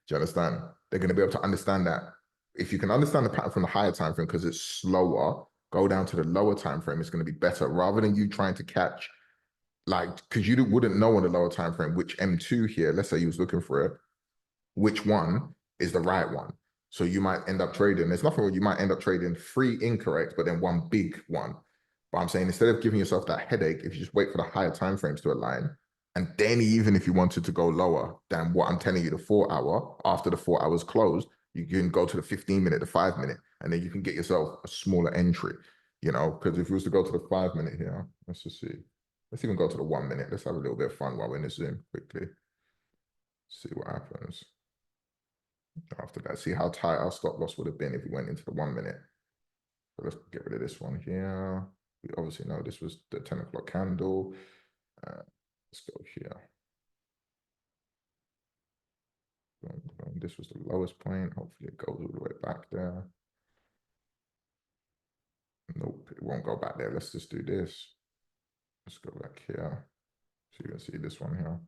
you understand? They're going to be able to understand that if you can understand the pattern from the higher time frame because it's slower, go down to the lower time frame, it's going to be better rather than you trying to catch, like, because you wouldn't know on the lower time frame which M2 here, let's say you was looking for it, which one is the right one. So you might end up trading, there's nothing where you might end up trading 3 incorrect, but then 1 big one. But I'm saying instead of giving yourself that headache, if you just wait for the higher time frames to align, and then even if you wanted to go lower than what I'm telling you, the 4 hour, after the 4 hours closed, you can go to the 15-minute, the 5-minute, and then you can get yourself a smaller entry, you know, because if you was to go to the 5-minute here, let's just see. Let's even go to the 1 minute. Let's have a little bit of fun while we're in the Zoom quickly. See what happens. After that, see how tight our stop loss would have been if we went into the 1 minute. So let's get rid of this one here. We obviously know this was the 10 o'clock candle. Let's go here. This was the lowest point. Hopefully it goes all the way back there. Nope, it won't go back there. Let's just do this. Let's go back here. So you can see this one here.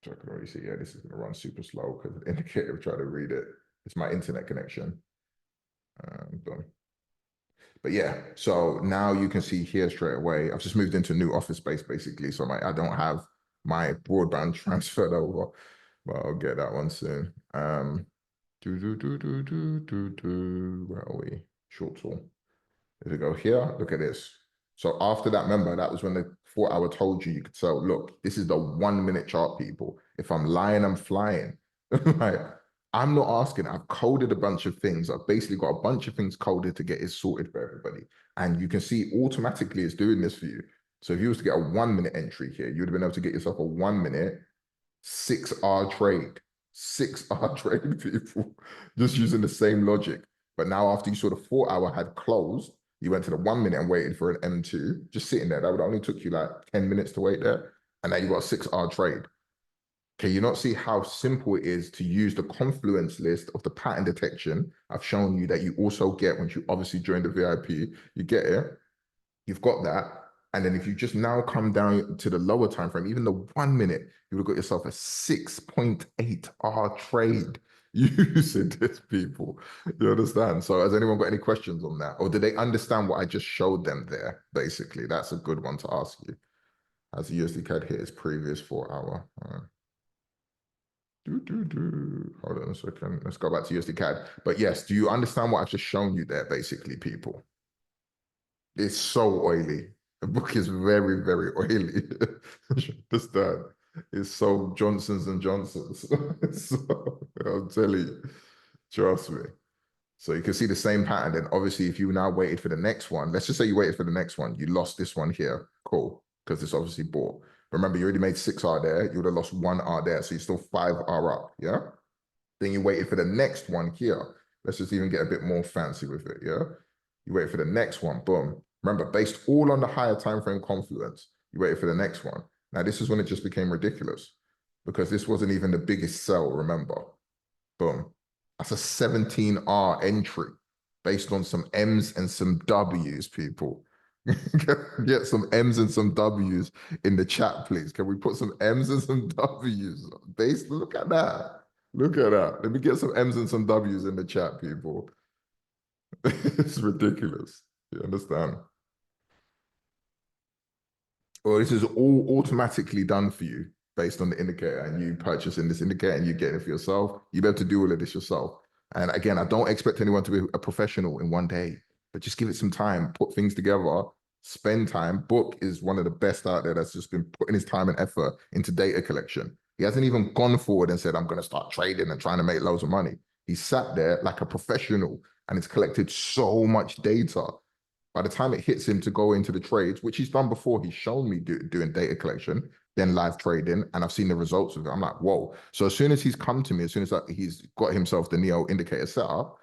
So I can already see, yeah, this is going to run super slow because the indicator try to read it. It's my internet connection. Done. But yeah, so now you can see here straight away. I've just moved into a new office space basically, so I don't have my broadband transferred over, but I'll get that one soon. Where are we? Short tool. If we go here, look at this. So after that, remember, that was when the 4 hour told you could tell, look, this is the 1 minute chart, people. If I'm lying, I'm flying. Like, I'm not asking. I've coded a bunch of things. I've basically got a bunch of things coded to get it sorted for everybody. And you can see automatically it's doing this for you. So if you was to get a 1 minute entry here, you'd have been able to get yourself a 1 minute 6 hour trade. 6 hour trade, people, just using the same logic. But now after you saw the 4 hour had closed, you went to the 1 minute and waited for an M2, just sitting there. That would only took you like 10 minutes to wait there. And now you got a 6 hour trade. Can you not see how simple it is to use the confluence list of the pattern detection I've shown you that you also get once you obviously join the VIP? You get it. You've got that. And then if you just now come down to the lower time frame, even the 1 minute, you would have got yourself a 6.8 R trade using this, people. You understand? So has anyone got any questions on that? Or do they understand what I just showed them there? Basically, that's a good one to ask you. Has the USD CAD hit its previous 4 hour? Hold on a second. Let's go back to USD CAD. But yes, do you understand what I've just shown you there, basically, people? It's so oily. The book is very, very oily. Understand? It's so Johnsons and Johnsons. So, I'll tell you, trust me. So you can see the same pattern. Then obviously, if you now waited for the next one, let's just say you waited for the next one, you lost this one here. Cool, because it's obviously bought. Remember, you already made 6R there. You would have lost 1R there, so you're still 5R up. Yeah. Then you waited for the next one here. Let's just even get a bit more fancy with it. Yeah. You wait for the next one. Boom. Remember, based all on the higher time frame confluence, you waited for the next one. Now, this is when it just became ridiculous because this wasn't even the biggest sell, remember. Boom. That's a 17R entry based on some M's and some W's, people. Get some M's and some W's in the chat, please. Can we put some M's and some W's? Based, look at that. Look at that. Let me get some M's and some W's in the chat, people. It's ridiculous. You understand? Well, this is all automatically done for you based on the indicator, and you purchasing this indicator and you getting it for yourself. You be able to do all of this yourself. And again, I don't expect anyone to be a professional in 1 day, but just give it some time, put things together, spend time. Book is one of the best out there that's just been putting his time and effort into data collection. He hasn't even gone forward and said, I'm going to start trading and trying to make loads of money. He sat there like a professional and it's collected so much data. By the time it hits him to go into the trades, which he's done before, he's shown me doing data collection, then live trading, and I've seen the results of it. I'm like, whoa. So as soon as he's come to me, as soon as he's got himself the Neo indicator set up,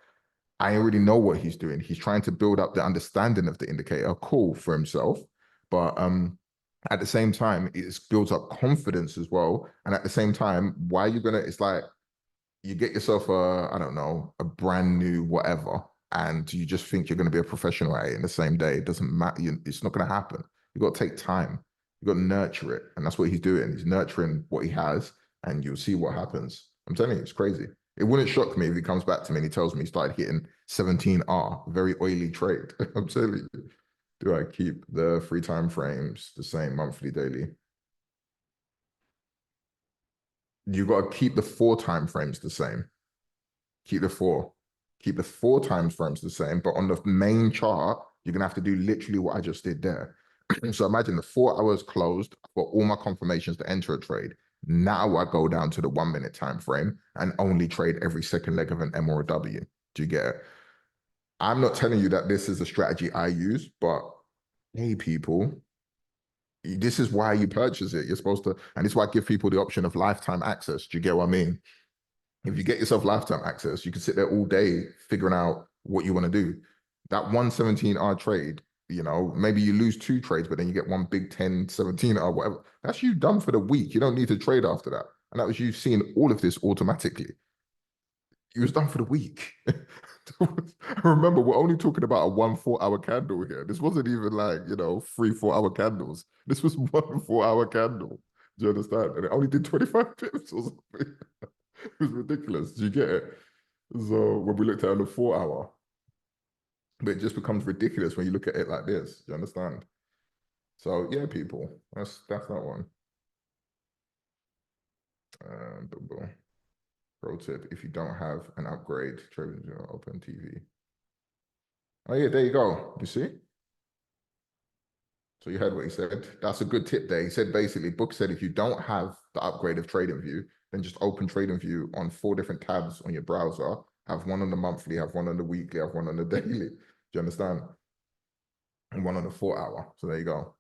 I already know what he's doing. He's trying to build up the understanding of the indicator, cool for himself. But at the same time, it's built up confidence as well. And at the same time, why are you gonna, it's like you get yourself a, I don't know, a brand new whatever, and you just think you're going to be a professional at it in the same day. It doesn't matter. It's not going to happen. You've got to take time. You've got to nurture it. And that's what he's doing. He's nurturing what he has, and you'll see what happens. I'm telling you, it's crazy. It wouldn't shock me if he comes back to me and he tells me he started hitting 17R, very oily trade. I'm telling you. Do I keep the free time frames the same monthly, daily? You got to keep the 4 time frames the same. Keep the 4. Keep the 4 time frames the same, but on the main chart, you're gonna have to do literally what I just did there. So imagine the 4 hours closed. I've got all my confirmations to enter a trade. Now I go down to the 1 minute time frame and only trade every second leg of an M or a W. Do you get it? I'm not telling you that this is a strategy I use, but hey, people, this is why you purchase it. You're supposed to, and this is why I give people the option of lifetime access. Do you get what I mean? If you get yourself lifetime access, you can sit there all day figuring out what you want to do. That 117R trade, maybe you lose two trades, but then you get one big 10-17R, whatever. That's you done for the week. You don't need to trade after that. And that was you seeing all of this automatically. You was done for the week. Remember, we're only talking about a 1 4 hour candle here. This wasn't even like, 3 4 hour candles. This was 1 4 hour candle. Do you understand? And it only did 25 pips or something. It was ridiculous. Do you get it? So when we looked at the 4 hour, but it just becomes ridiculous when you look at it like this. Do you understand? So yeah, people, that's that one. Boom, boom. Pro tip: if you don't have an upgrade, trading open TV. Oh yeah, there you go. You see? So you heard what he said. That's a good tip there. He said basically, Book said if you don't have the upgrade of TradingView, then just open TradingView on 4 different tabs on your browser. Have one on the monthly, have one on the weekly, have one on the daily. Do you understand? And one on the 4 hour. So there you go.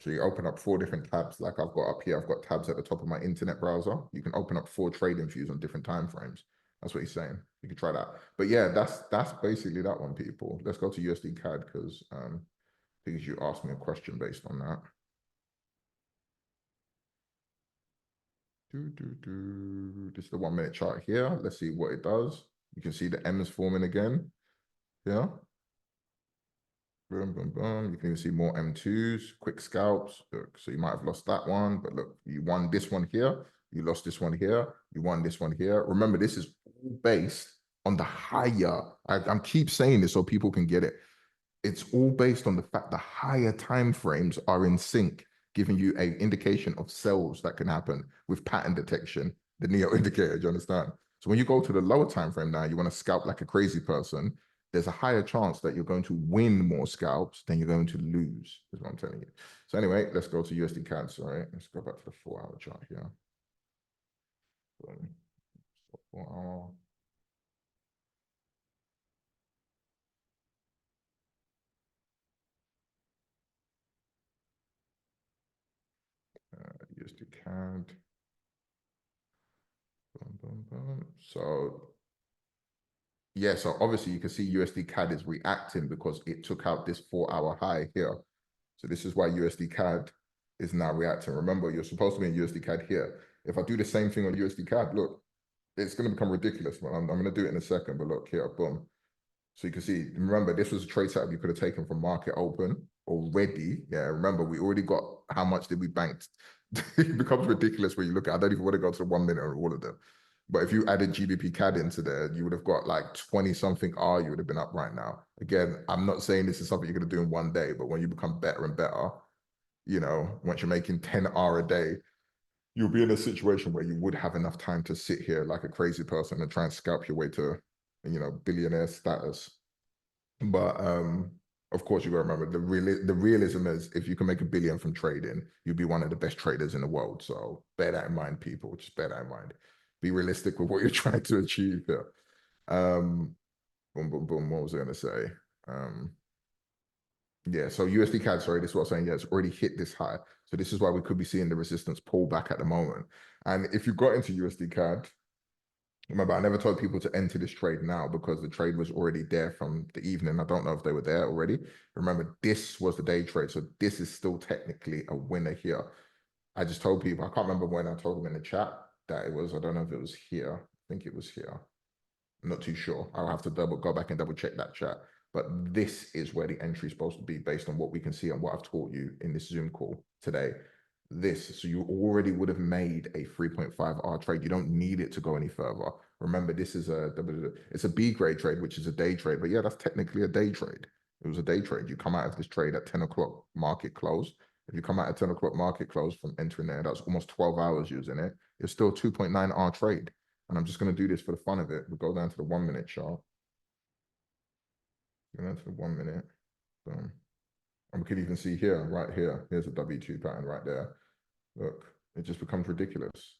So you open up 4 different tabs, like I've got up here. I've got tabs at the top of my internet browser. You can open up 4 TradingViews on different time frames. That's what he's saying. You can try that. But yeah, that's basically that one, people. Let's go to USD CAD because you asked me a question based on that. This is the 1 minute chart here. Let's see what it does. You can see the M's forming again. Yeah. Boom, boom, boom. You can even see more M2s, quick scalps. Look, so you might have lost that one, but look, you won this one here. You lost this one here. You won this one here. Remember, this is all based on the higher. I'm keep saying this so people can get it. It's all based on the fact the higher time frames are in sync, giving you an indication of sells that can happen with pattern detection, the Neo indicator. Do you understand? So when you go to the lower time frame now, you want to scalp like a crazy person. There's a higher chance that you're going to win more scalps than you're going to lose, is what I'm telling you. So anyway, let's go to USD CAD. Sorry, let's go back to the 4 hour chart here. 4 hour. USD CAD. Boom, boom, boom. So yeah, so obviously you can see USD CAD is reacting because it took out this 4 hour high here. So this is why USD CAD is now reacting. Remember, you're supposed to be in USD CAD here. If I do the same thing on USD CAD, look, it's going to become ridiculous. But I'm going to do it in a second. But look here, boom. So you can see, remember, this was a trade setup you could have taken from market open already. Yeah, remember, we already got how much did we bank? It becomes ridiculous when you look at it. I don't even want to go to the 1 minute or all of them. But if you added GBP CAD into there, you would have got like 20 something R, you would have been up right now. Again, I'm not saying this is something you're going to do in one day, but when you become better and better, once you're making 10 R a day, you'll be in a situation where you would have enough time to sit here like a crazy person and try and scalp your way to, billionaire status. But of course, you got to remember the realism is if you can make 1 billion from trading, you'll be one of the best traders in the world. So bear that in mind, people. Just bear that in mind. Be realistic with what you're trying to achieve here. Boom, boom, boom. What was I going to say? Yeah, so USD CAD, sorry, this is what I'm saying. Yeah, it's already hit this high. So this is why we could be seeing the resistance pull back at the moment. And if you got into USD CAD, remember, I never told people to enter this trade now because the trade was already there from the evening. I don't know if they were there already. Remember, this was the day trade. So this is still technically a winner here. I just told people, I can't remember when I told them in the chat that it was, I don't know if it was here. I think it was here. I'm not too sure. I'll have to go back and double check that chat. But this is where the entry is supposed to be based on what we can see and what I've taught you in this Zoom call today. So you already would have made a 3.5R trade. You don't need it to go any further. Remember, this is it's a B grade trade, which is a day trade. But yeah, that's technically a day trade. It was a day trade. You come out of this trade at 10 o'clock market close. If you come out at 10 o'clock market close from entering there, that's almost 12 hours using it. It's still 2.9R trade. And I'm just going to do this for the fun of it. We'll go down to the 1 minute chart. Go down to the 1 minute. Boom. And we could even see here, right here, here's a W2 pattern right there. Look, it just becomes ridiculous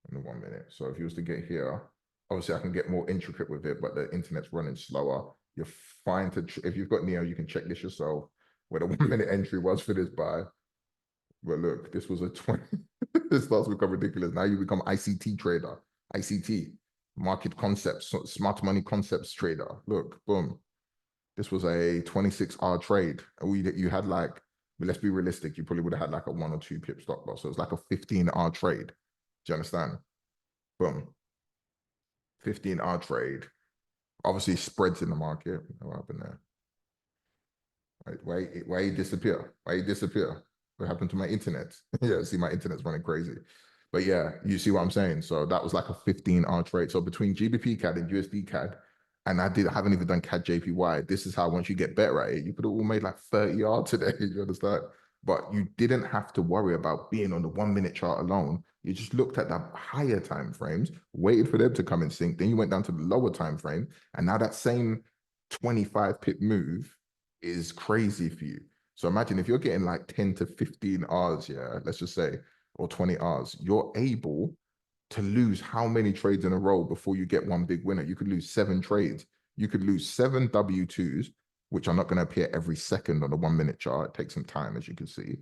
in the 1 minute. So if you was to get here, Obviously, I can get more intricate with it, but the internet's running slower. You're fine to, if you've got Neo, you can check this yourself where the 1 minute entry was for this buy. But look, this was a 20. This starts to become ridiculous. Now you become ICT trader, ICT, market concepts, smart money concepts trader. Look, boom. This was a 26-hour trade. You had like, let's be realistic, you probably would have had like a 1 or 2 pip stop loss. So it's like a 15-hour trade. Do you understand? Boom. 15-hour trade. Obviously, spreads in the market. What happened there? Why he disappear? Why he disappear? What happened to my internet? Yeah, see, my internet's running crazy. But yeah, you see what I'm saying? So that was like a 15-hour trade. So between GBP CAD and USD CAD, and I haven't even done CAD JPY. This is how once you get better at it, you could have all made like 30R today. You understand? But you didn't have to worry about being on the 1 minute chart alone. You just looked at the higher time frames, waited for them to come in sync. Then you went down to the lower time frame, and now that same 25 pip move is crazy for you. So imagine if you're getting like 10 to 15 Rs, yeah, let's just say, or 20 Rs, you're able to lose how many trades in a row before you get one big winner? You could lose 7 trades. You could lose 7 W2s, which are not going to appear every second on the 1 minute chart. It takes some time, as you can see.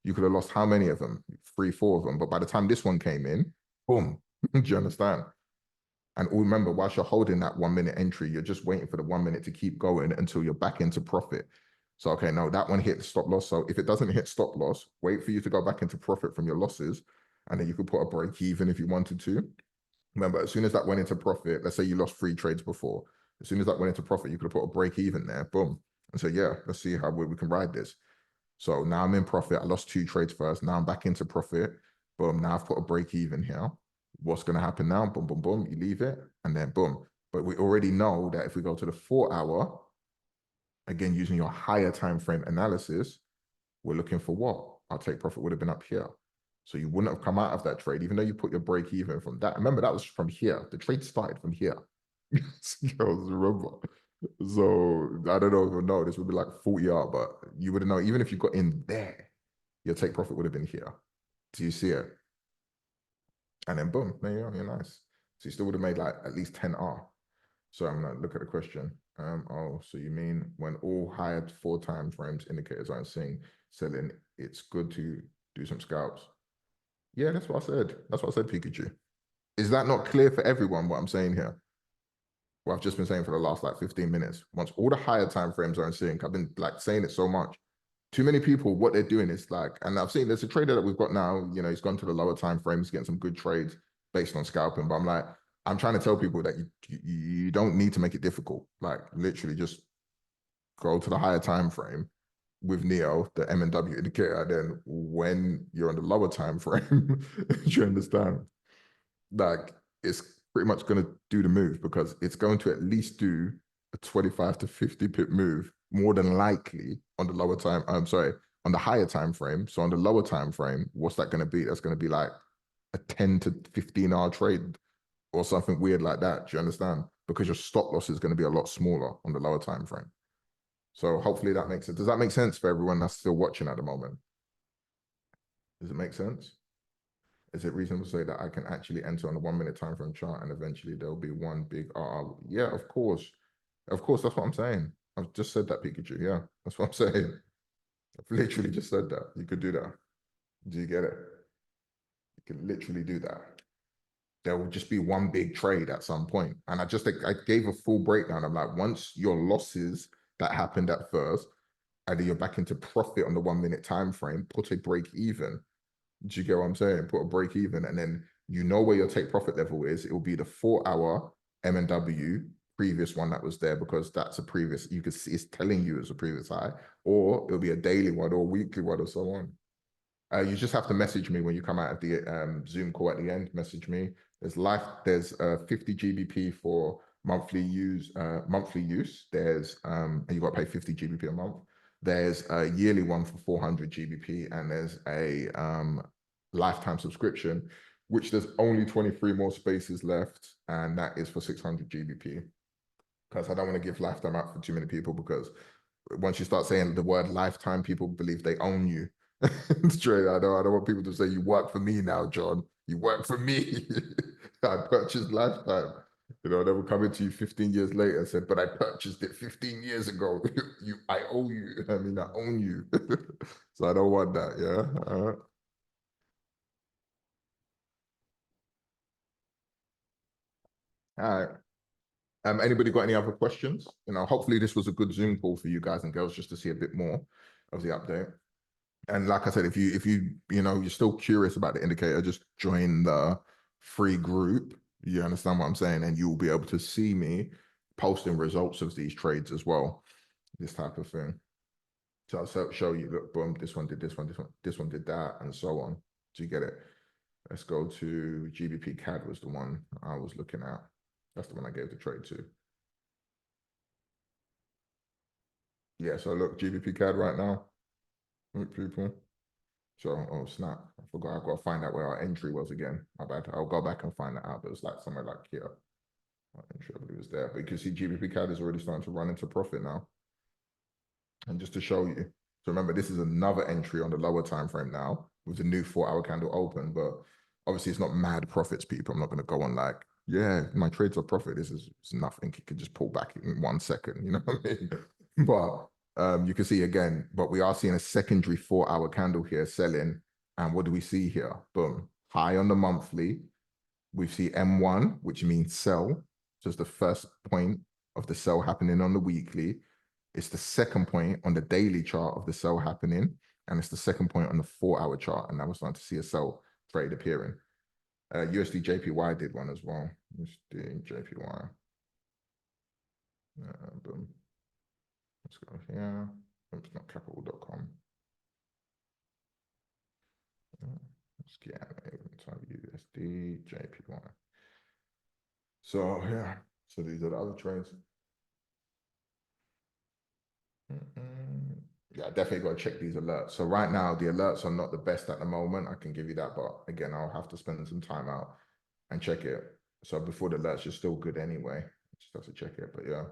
You could have lost how many of them? 3, 4 of them. But by the time this one came in, boom. Do you understand? And remember, whilst you're holding that 1 minute entry, you're just waiting for the 1 minute to keep going until you're back into profit. So, okay, no, that one hit the stop loss. So if it doesn't hit stop loss, wait for you to go back into profit from your losses. And then you could put a break even if you wanted to. Remember, as soon as that went into profit, let's say you lost 3 trades before. As soon as that went into profit, you could have put a break even there. Boom. And so, yeah, let's see how we can ride this. So now I'm in profit. I lost 2 trades first. Now I'm back into profit. Boom. Now I've put a break even here. What's going to happen now? Boom, boom, boom. You leave it and then boom. But we already know that if we go to the 4 hour, again, using your higher time frame analysis, we're looking for what? Our take profit would have been up here. So you wouldn't have come out of that trade, even though you put your break even from that. Remember, that was from here. The trade started from here. Remember. So I don't know if you know, this would be like 40R, but you would have known, even if you got in there, your take profit would have been here. Do you see it? And then boom, there you go, you're nice. So you still would have made like at least 10R. So I'm gonna look at the question. So you mean when all higher 4 time frames indicators aren't seeing selling, it's good to do some scalps? Yeah, that's what I said. That's what I said, Pikachu. Is that not clear for everyone what I'm saying here? What I've just been saying for the last like 15 minutes. Once all the higher time frames are in sync, I've been like saying it so much. Too many people, what they're doing is like, and I've seen there's a trader that we've got now, you know, he's gone to the lower time frames, getting some good trades based on scalping. But I'm like, I'm trying to tell people that you don't need to make it difficult. Like literally just go to the higher time frame with Neo, the M and W indicator. Then when you're on the lower time frame, you understand? Like it's pretty much going to do the move because it's going to at least do a 25 to 50 pip move more than likely on the lower time. I'm sorry, on the higher time frame. So on the lower time frame, what's that going to be? That's going to be like a 10 to 15-hour trade or something weird like that. Do you understand? Because your stop loss is going to be a lot smaller on the lower time frame. So hopefully that makes it. Does that make sense for everyone that's still watching at the moment? Does it make sense? Is it reasonable to say that I can actually enter on a 1 minute time frame chart and eventually there'll be one big RR? Yeah, of course. Of course, that's what I'm saying. I've just said that, Pikachu. Yeah, that's what I'm saying. I've literally just said that. You could do that. Do you get it? You can literally do that. There will just be one big trade at some point. And I gave a full breakdown. I'm like, once your losses that happened at first, and then you're back into profit on the 1 minute time frame, put a break even. Do you get what I'm saying? Put a break even, and then you know where your take profit level is. It will be the 4 hour M&W previous one that was there because that's a previous. You can see it's telling you it's a previous high, or it'll be a daily one or a weekly one or so on. You just have to message me when you come out of the Zoom call at the end. Message me. There's 50 GBP for monthly use. There's and you got to pay 50 GBP a month. There's a yearly one for 400 GBP, and there's a lifetime subscription, which there's only 23 more spaces left, and that is for 600 GBP. Because I don't want to give lifetime out for too many people because once you start saying the word lifetime, people believe they own you. Straight, I don't want people to say you work for me now, John. You work for me. I purchased lifetime. You know, they will come into you 15 years later and said, but I purchased it 15 years ago. I owe you. I mean, I own you. So I don't want that. Yeah. All right. Anybody got any other questions? You know, hopefully this was a good Zoom call for you guys and girls just to see a bit more of the update. And like I said, if you're still curious about the indicator, just join the free group. You understand what I'm saying? And you'll be able to see me posting results of these trades as well, this type of thing. So I'll show you, look, boom, this one did this one, this one did that, and so on. So you get it. Let's go to GBP CAD was the one I was looking at. That's the one I gave the trade to. Yeah, so look, GBP CAD right now, people. So, oh snap, I forgot. I've got to find out where our entry was again. My bad. I'll go back and find that out. But it was like somewhere like here. Our entry, I believe, was there. But you can see GBP CAD is already starting to run into profit now. And just to show you, so remember, this is another entry on the lower time frame now with the new 4-hour candle open. But obviously, it's not mad profits, people. I'm not going to go on like, yeah, my trades are profit. This is nothing. It could just pull back in 1 second. You know what I mean? But you can see again, but we are seeing a secondary 4-hour candle here selling. And what do we see here? Boom. High on the monthly. We see M1, which means sell. So it's the first point of the sell happening on the weekly. It's the second point on the daily chart of the sell happening. And it's the second point on the 4-hour chart. And now we're starting to see a sell trade appearing. USD JPY did one as well. USD JPY. Boom. Let's go here. Oops, not capital.com. Let's get USD JPY. So yeah, so these are the other trades. Yeah, definitely got to check these alerts. So right now, the alerts are not the best at the moment. I can give you that, but again, I'll have to spend some time out and check it. So before the alerts, you're still good anyway. Just have to check it, but yeah.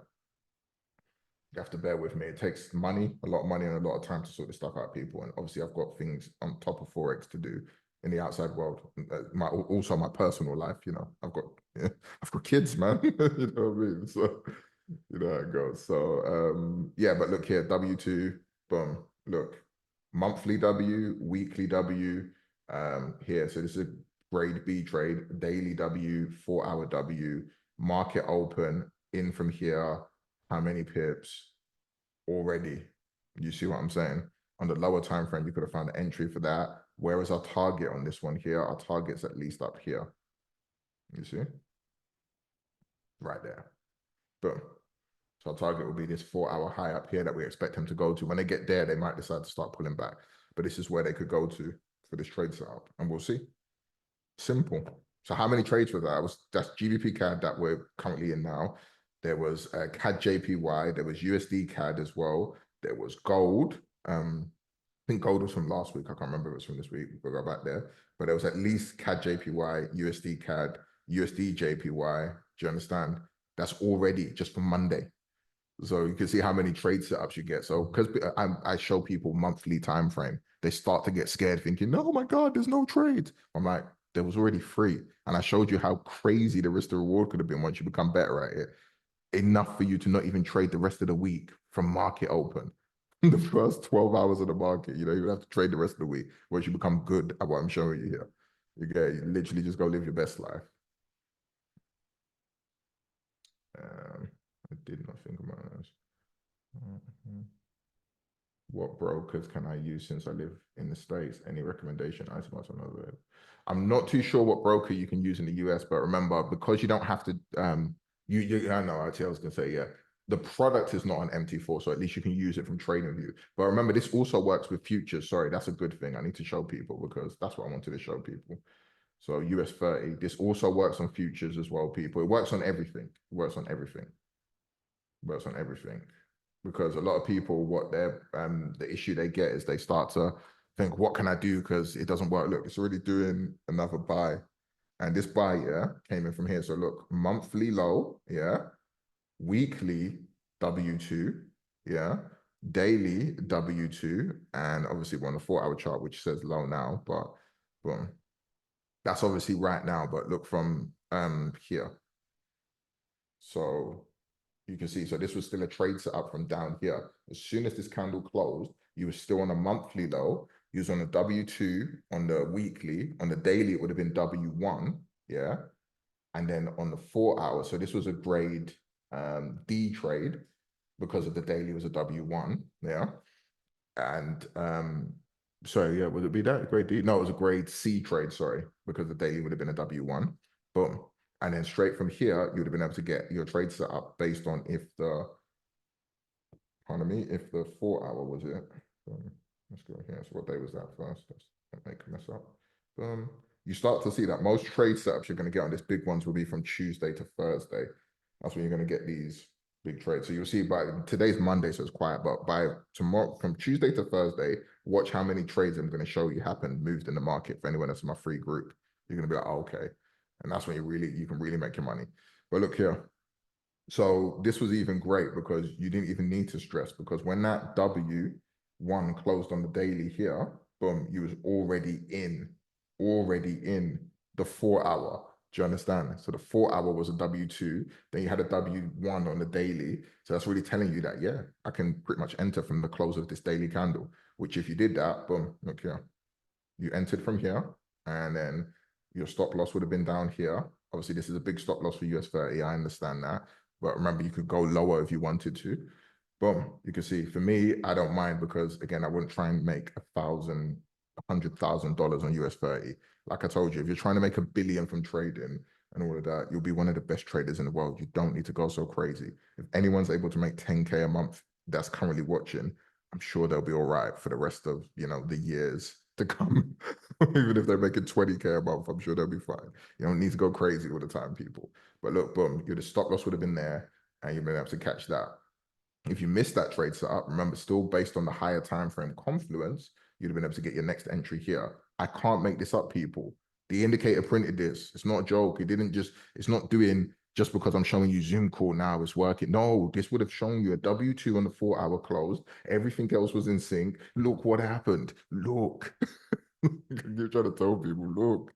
You have to bear with me. It takes money, a lot of money, and a lot of time to sort this stuff out, people. And obviously, I've got things on top of Forex to do in the outside world. Also my personal life. You know, I've got kids, man. You know what I mean? So you know how it goes. So yeah, but look here, W2, boom. Look, monthly W, weekly W. Here, so this is a grade B trade, daily W, 4-hour W, market open in from here. How many pips already? You see what I'm saying? On the lower time frame, you could have found an entry for that. Where is our target on this one here? Our target's at least up here. You see? Right there. Boom. So our target will be this 4-hour high up here that we expect them to go to. When they get there, they might decide to start pulling back. But this is where they could go to for this trade setup. And we'll see. Simple. So how many trades was that? That's GBP CAD that we're currently in now. There was CAD JPY. There was USD CAD as well. There was gold. I think gold was from last week. I can't remember if it was from this week. We'll go back there. But there was at least CAD JPY, USD CAD, USD JPY. Do you understand? That's already just for Monday. So you can see how many trade setups you get. So because I show people monthly time frame, they start to get scared thinking, oh my God, there's no trades. I'm like, there was already free. And I showed you how crazy the risk to reward could have been once you become better at it. Enough for you to not even trade the rest of the week from market open. The first 12 hours of the market, you don't even have to trade the rest of the week once you become good at what I'm showing you here. You literally just go live your best life. I did not think about this. What brokers can I use since I live in the States? Any recommendation? I'm not too sure what broker you can use in the US, but remember, because you don't have to, I know, actually, I was going to say, yeah, the product is not an MT4, so at least you can use it from TradingView. But remember, this also works with futures. Sorry, that's a good thing. I need to show people because that's what I wanted to show people. So US 30, this also works on futures as well, people. It works on everything. It works on everything. It works on everything. Because a lot of people, what they're the issue they get is they start to think, what can I do? Because it doesn't work. Look, it's already doing another buy. And this buy, yeah, came in from here. So look, monthly low, yeah, weekly W2, yeah, daily W2, and obviously we're on the 4-hour chart, which says low now, but boom. That's obviously right now, but look from here. So you can see, so this was still a trade setup from down here. As soon as this candle closed, you were still on a monthly low. You was on a W2 on the weekly. On the daily, it would have been W1. Yeah. And then on the 4 hour, so this was a grade D trade because of the daily was a W1. Yeah. And sorry, yeah, would it be that grade D? No, it was a grade C trade, sorry, because the daily would have been a W1. Boom. And then straight from here, you would have been able to get your trade set up based on if the, pardon me, if the 4 hour was it. Let's go here. So what day was that first? Let's make a mess up. You start to see that most trade setups you're going to get on this big ones will be from Tuesday to Thursday. That's when you're going to get these big trades. So you'll see by today's Monday, so it's quiet, but by tomorrow, from Tuesday to Thursday, watch how many trades I'm going to show you happened, moved in the market for anyone that's in my free group. You're going to be like, oh, okay. And that's when you can really make your money. But look here. So this was even great because you didn't even need to stress, because when that W1 closed on the daily here, boom, you was already in the 4 hour. Do you understand? So the 4 hour was a W2, then you had a W1 on the daily. So that's really telling you that, yeah, I can pretty much enter from the close of this daily candle, which if you did that, boom, look here, you entered from here, and then your stop loss would have been down here. Obviously, this is a big stop loss for US 30. I understand that. But remember, you could go lower if you wanted to. Boom. You can see for me, I don't mind because again, I wouldn't try and make $100,000 on US 30. Like I told you, if you're trying to make $1 billion from trading and all of that, you'll be one of the best traders in the world. You don't need to go so crazy. If anyone's able to make 10K a month that's currently watching, I'm sure they'll be all right for the rest of the years to come. Even if they're making 20K a month, I'm sure they'll be fine. You don't need to go crazy all the time, people. But look, boom, the stop loss would have been there, and you've been able to catch that. If you missed that trade setup, remember, still based on the higher time frame confluence, you'd have been able to get your next entry here. I can't make this up, people. The indicator printed this. It's not a joke. It didn't just, it's not doing just because I'm showing you Zoom call now, it's working. No, this would have shown you a W2 on the 4 hour close. Everything else was in sync. Look what happened. Look. You're trying to tell people, look.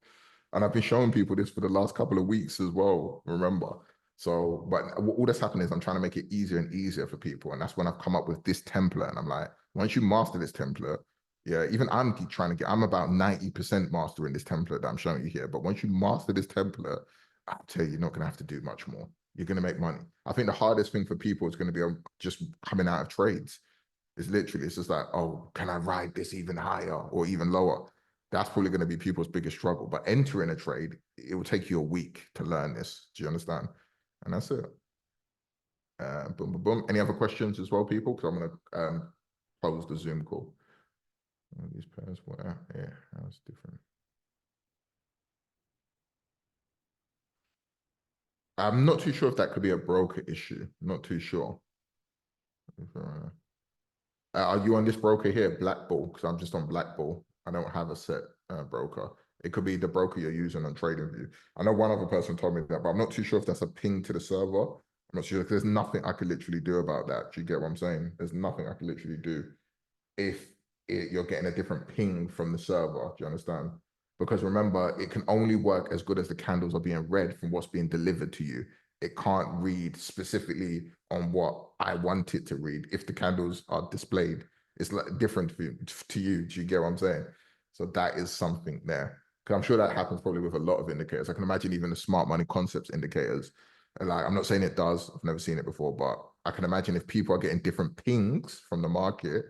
And I've been showing people this for the last couple of weeks as well, remember? So, but all that's happening is I'm trying to make it easier and easier for people. And that's when I've come up with this template. And I'm like, once you master this template, yeah, even I'm trying to get, I'm about 90% mastering this template that I'm showing you here. But once you master this template, I'll tell you, you're not going to have to do much more. You're going to make money. I think the hardest thing for people is going to be just coming out of trades. It's just like, oh, can I ride this even higher or even lower? That's probably going to be people's biggest struggle. But entering a trade, it will take you a week to learn this. Do you understand? And that's it. Boom, boom, boom. Any other questions as well, people? Because I'm going to close the Zoom call. These pairs were, yeah, that's different. I'm not too sure if that could be a broker issue. Not too sure. Are you on this broker here, Blackball? Because I'm just on Blackball. I don't have a set broker. It could be the broker you're using on TradingView. I know one other person told me that, but I'm not too sure if that's a ping to the server. I'm not sure because there's nothing I could literally do about that. Do you get what I'm saying? There's nothing I could literally do if you're getting a different ping from the server. Do you understand? Because remember, it can only work as good as the candles are being read from what's being delivered to you. It can't read specifically on what I want it to read if the candles are displayed. It's like different to you. Do you get what I'm saying? So that is something there. Because I'm sure that happens probably with a lot of indicators. I can imagine even the smart money concepts indicators. And like, I'm not saying it does. I've never seen it before, but I can imagine if people are getting different pings from the market,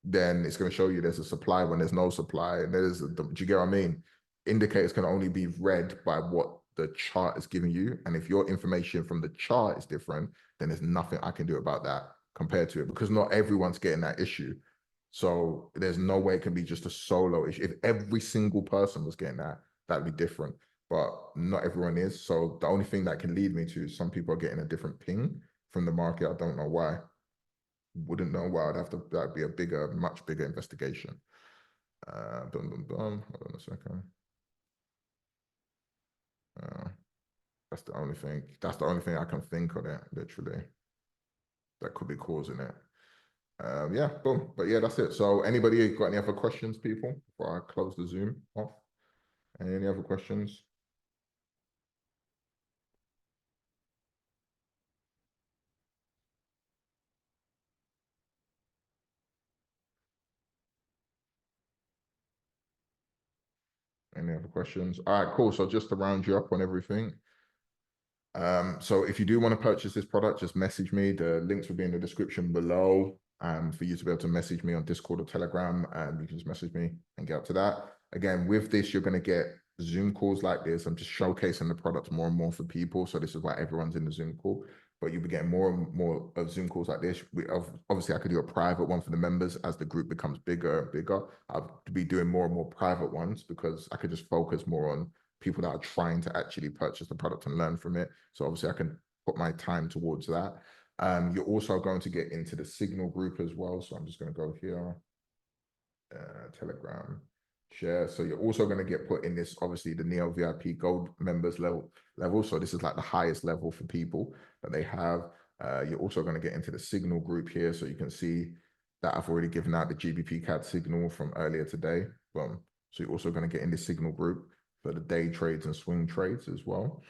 then it's going to show you there's a supply when there's no supply. And do you get what I mean? Indicators can only be read by what the chart is giving you. And if your information from the chart is different, then there's nothing I can do about that compared to it because not everyone's getting that issue. So there's no way it can be just a solo issue. If every single person was getting that, that'd be different. But not everyone is. So the only thing that can lead me to some people are getting a different ping from the market. I don't know why. Wouldn't know why. That'd be a much bigger investigation. Boom, boom, boom. Hold on a second. Uh, that's the only thing. That's the only thing I can think of it, literally. That could be causing it. Yeah, boom. But yeah, that's it. So anybody got any other questions, people, before I close the Zoom off? Any other questions? Any other questions? All right, cool. So just to round you up on everything. So if you do want to purchase this product, just message me. The links will be in the description below. For you to be able to message me on Discord or Telegram, and you can just message me and get up to that. Again, with this, you're going to get Zoom calls like this. I'm just showcasing the product more and more for people. So this is why everyone's in the Zoom call. But you'll be getting more and more of Zoom calls like this. Obviously, I could do a private one for the members as the group becomes bigger and bigger. I'll be doing more and more private ones because I could just focus more on people that are trying to actually purchase the product and learn from it. So obviously I can put my time towards that. You're also going to get into the Signal group as well. So I'm just going to go here, Telegram, share. So you're also going to get put in this, obviously the Neo VIP Gold members level. So this is like the highest level for people that they have. You're also going to get into the Signal group here. So you can see that I've already given out the GBP CAD signal from earlier today. So you're also going to get in the Signal group for the day trades and swing trades as well.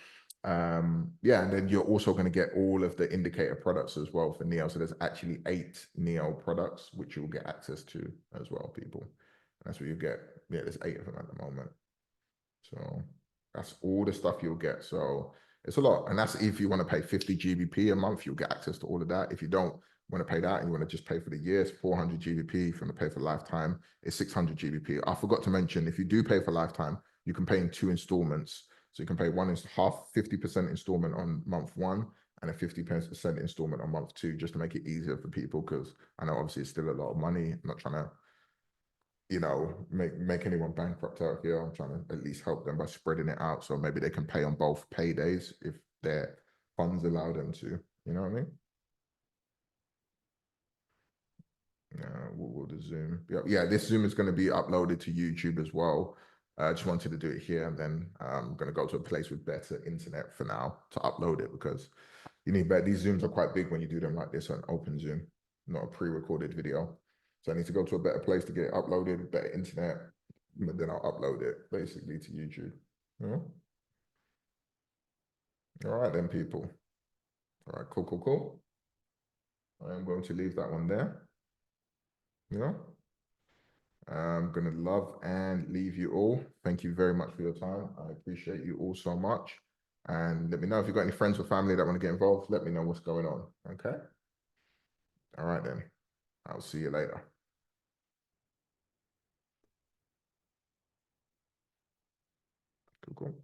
Yeah, and then you're also going to get all of the indicator products as well for Neo. So there's actually 8 Neo products which you'll get access to as well, people. And that's what you get. Yeah, there's 8 of them at the moment. So that's all the stuff you'll get. So it's a lot. And that's if you want to pay 50 GBP a month, you'll get access to all of that. If you don't want to pay that and you want to just pay for the year, it's 400 GBP. If you want to pay for lifetime, it's 600 GBP. I forgot to mention, if you do pay for lifetime, you can pay in 2 installments. So you can pay one is half 50% installment on month 1 and a 50% installment on month 2, just to make it easier for people. Because I know obviously it's still a lot of money. I'm not trying to, you know, make anyone bankrupt out here. I'm trying to at least help them by spreading it out. So maybe they can pay on both paydays if their funds allow them to. You know what I mean? What the Zoom? Yeah, this Zoom is going to be uploaded to YouTube as well. I just wanted to do it here, and then I'm going to go to a place with better internet for now to upload it, because you need better. These Zooms are quite big when you do them like this on open Zoom, not a pre-recorded video. So I need to go to a better place to get it uploaded, better internet, but then I'll upload it basically to YouTube. Yeah. All right then, people. All right, cool. I'm going to leave that one there. Yeah. I'm going to love and leave you all. Thank you very much for your time. I appreciate you all so much. And let me know if you've got any friends or family that want to get involved. Let me know what's going on. Okay. All right, then. I'll see you later. Cool.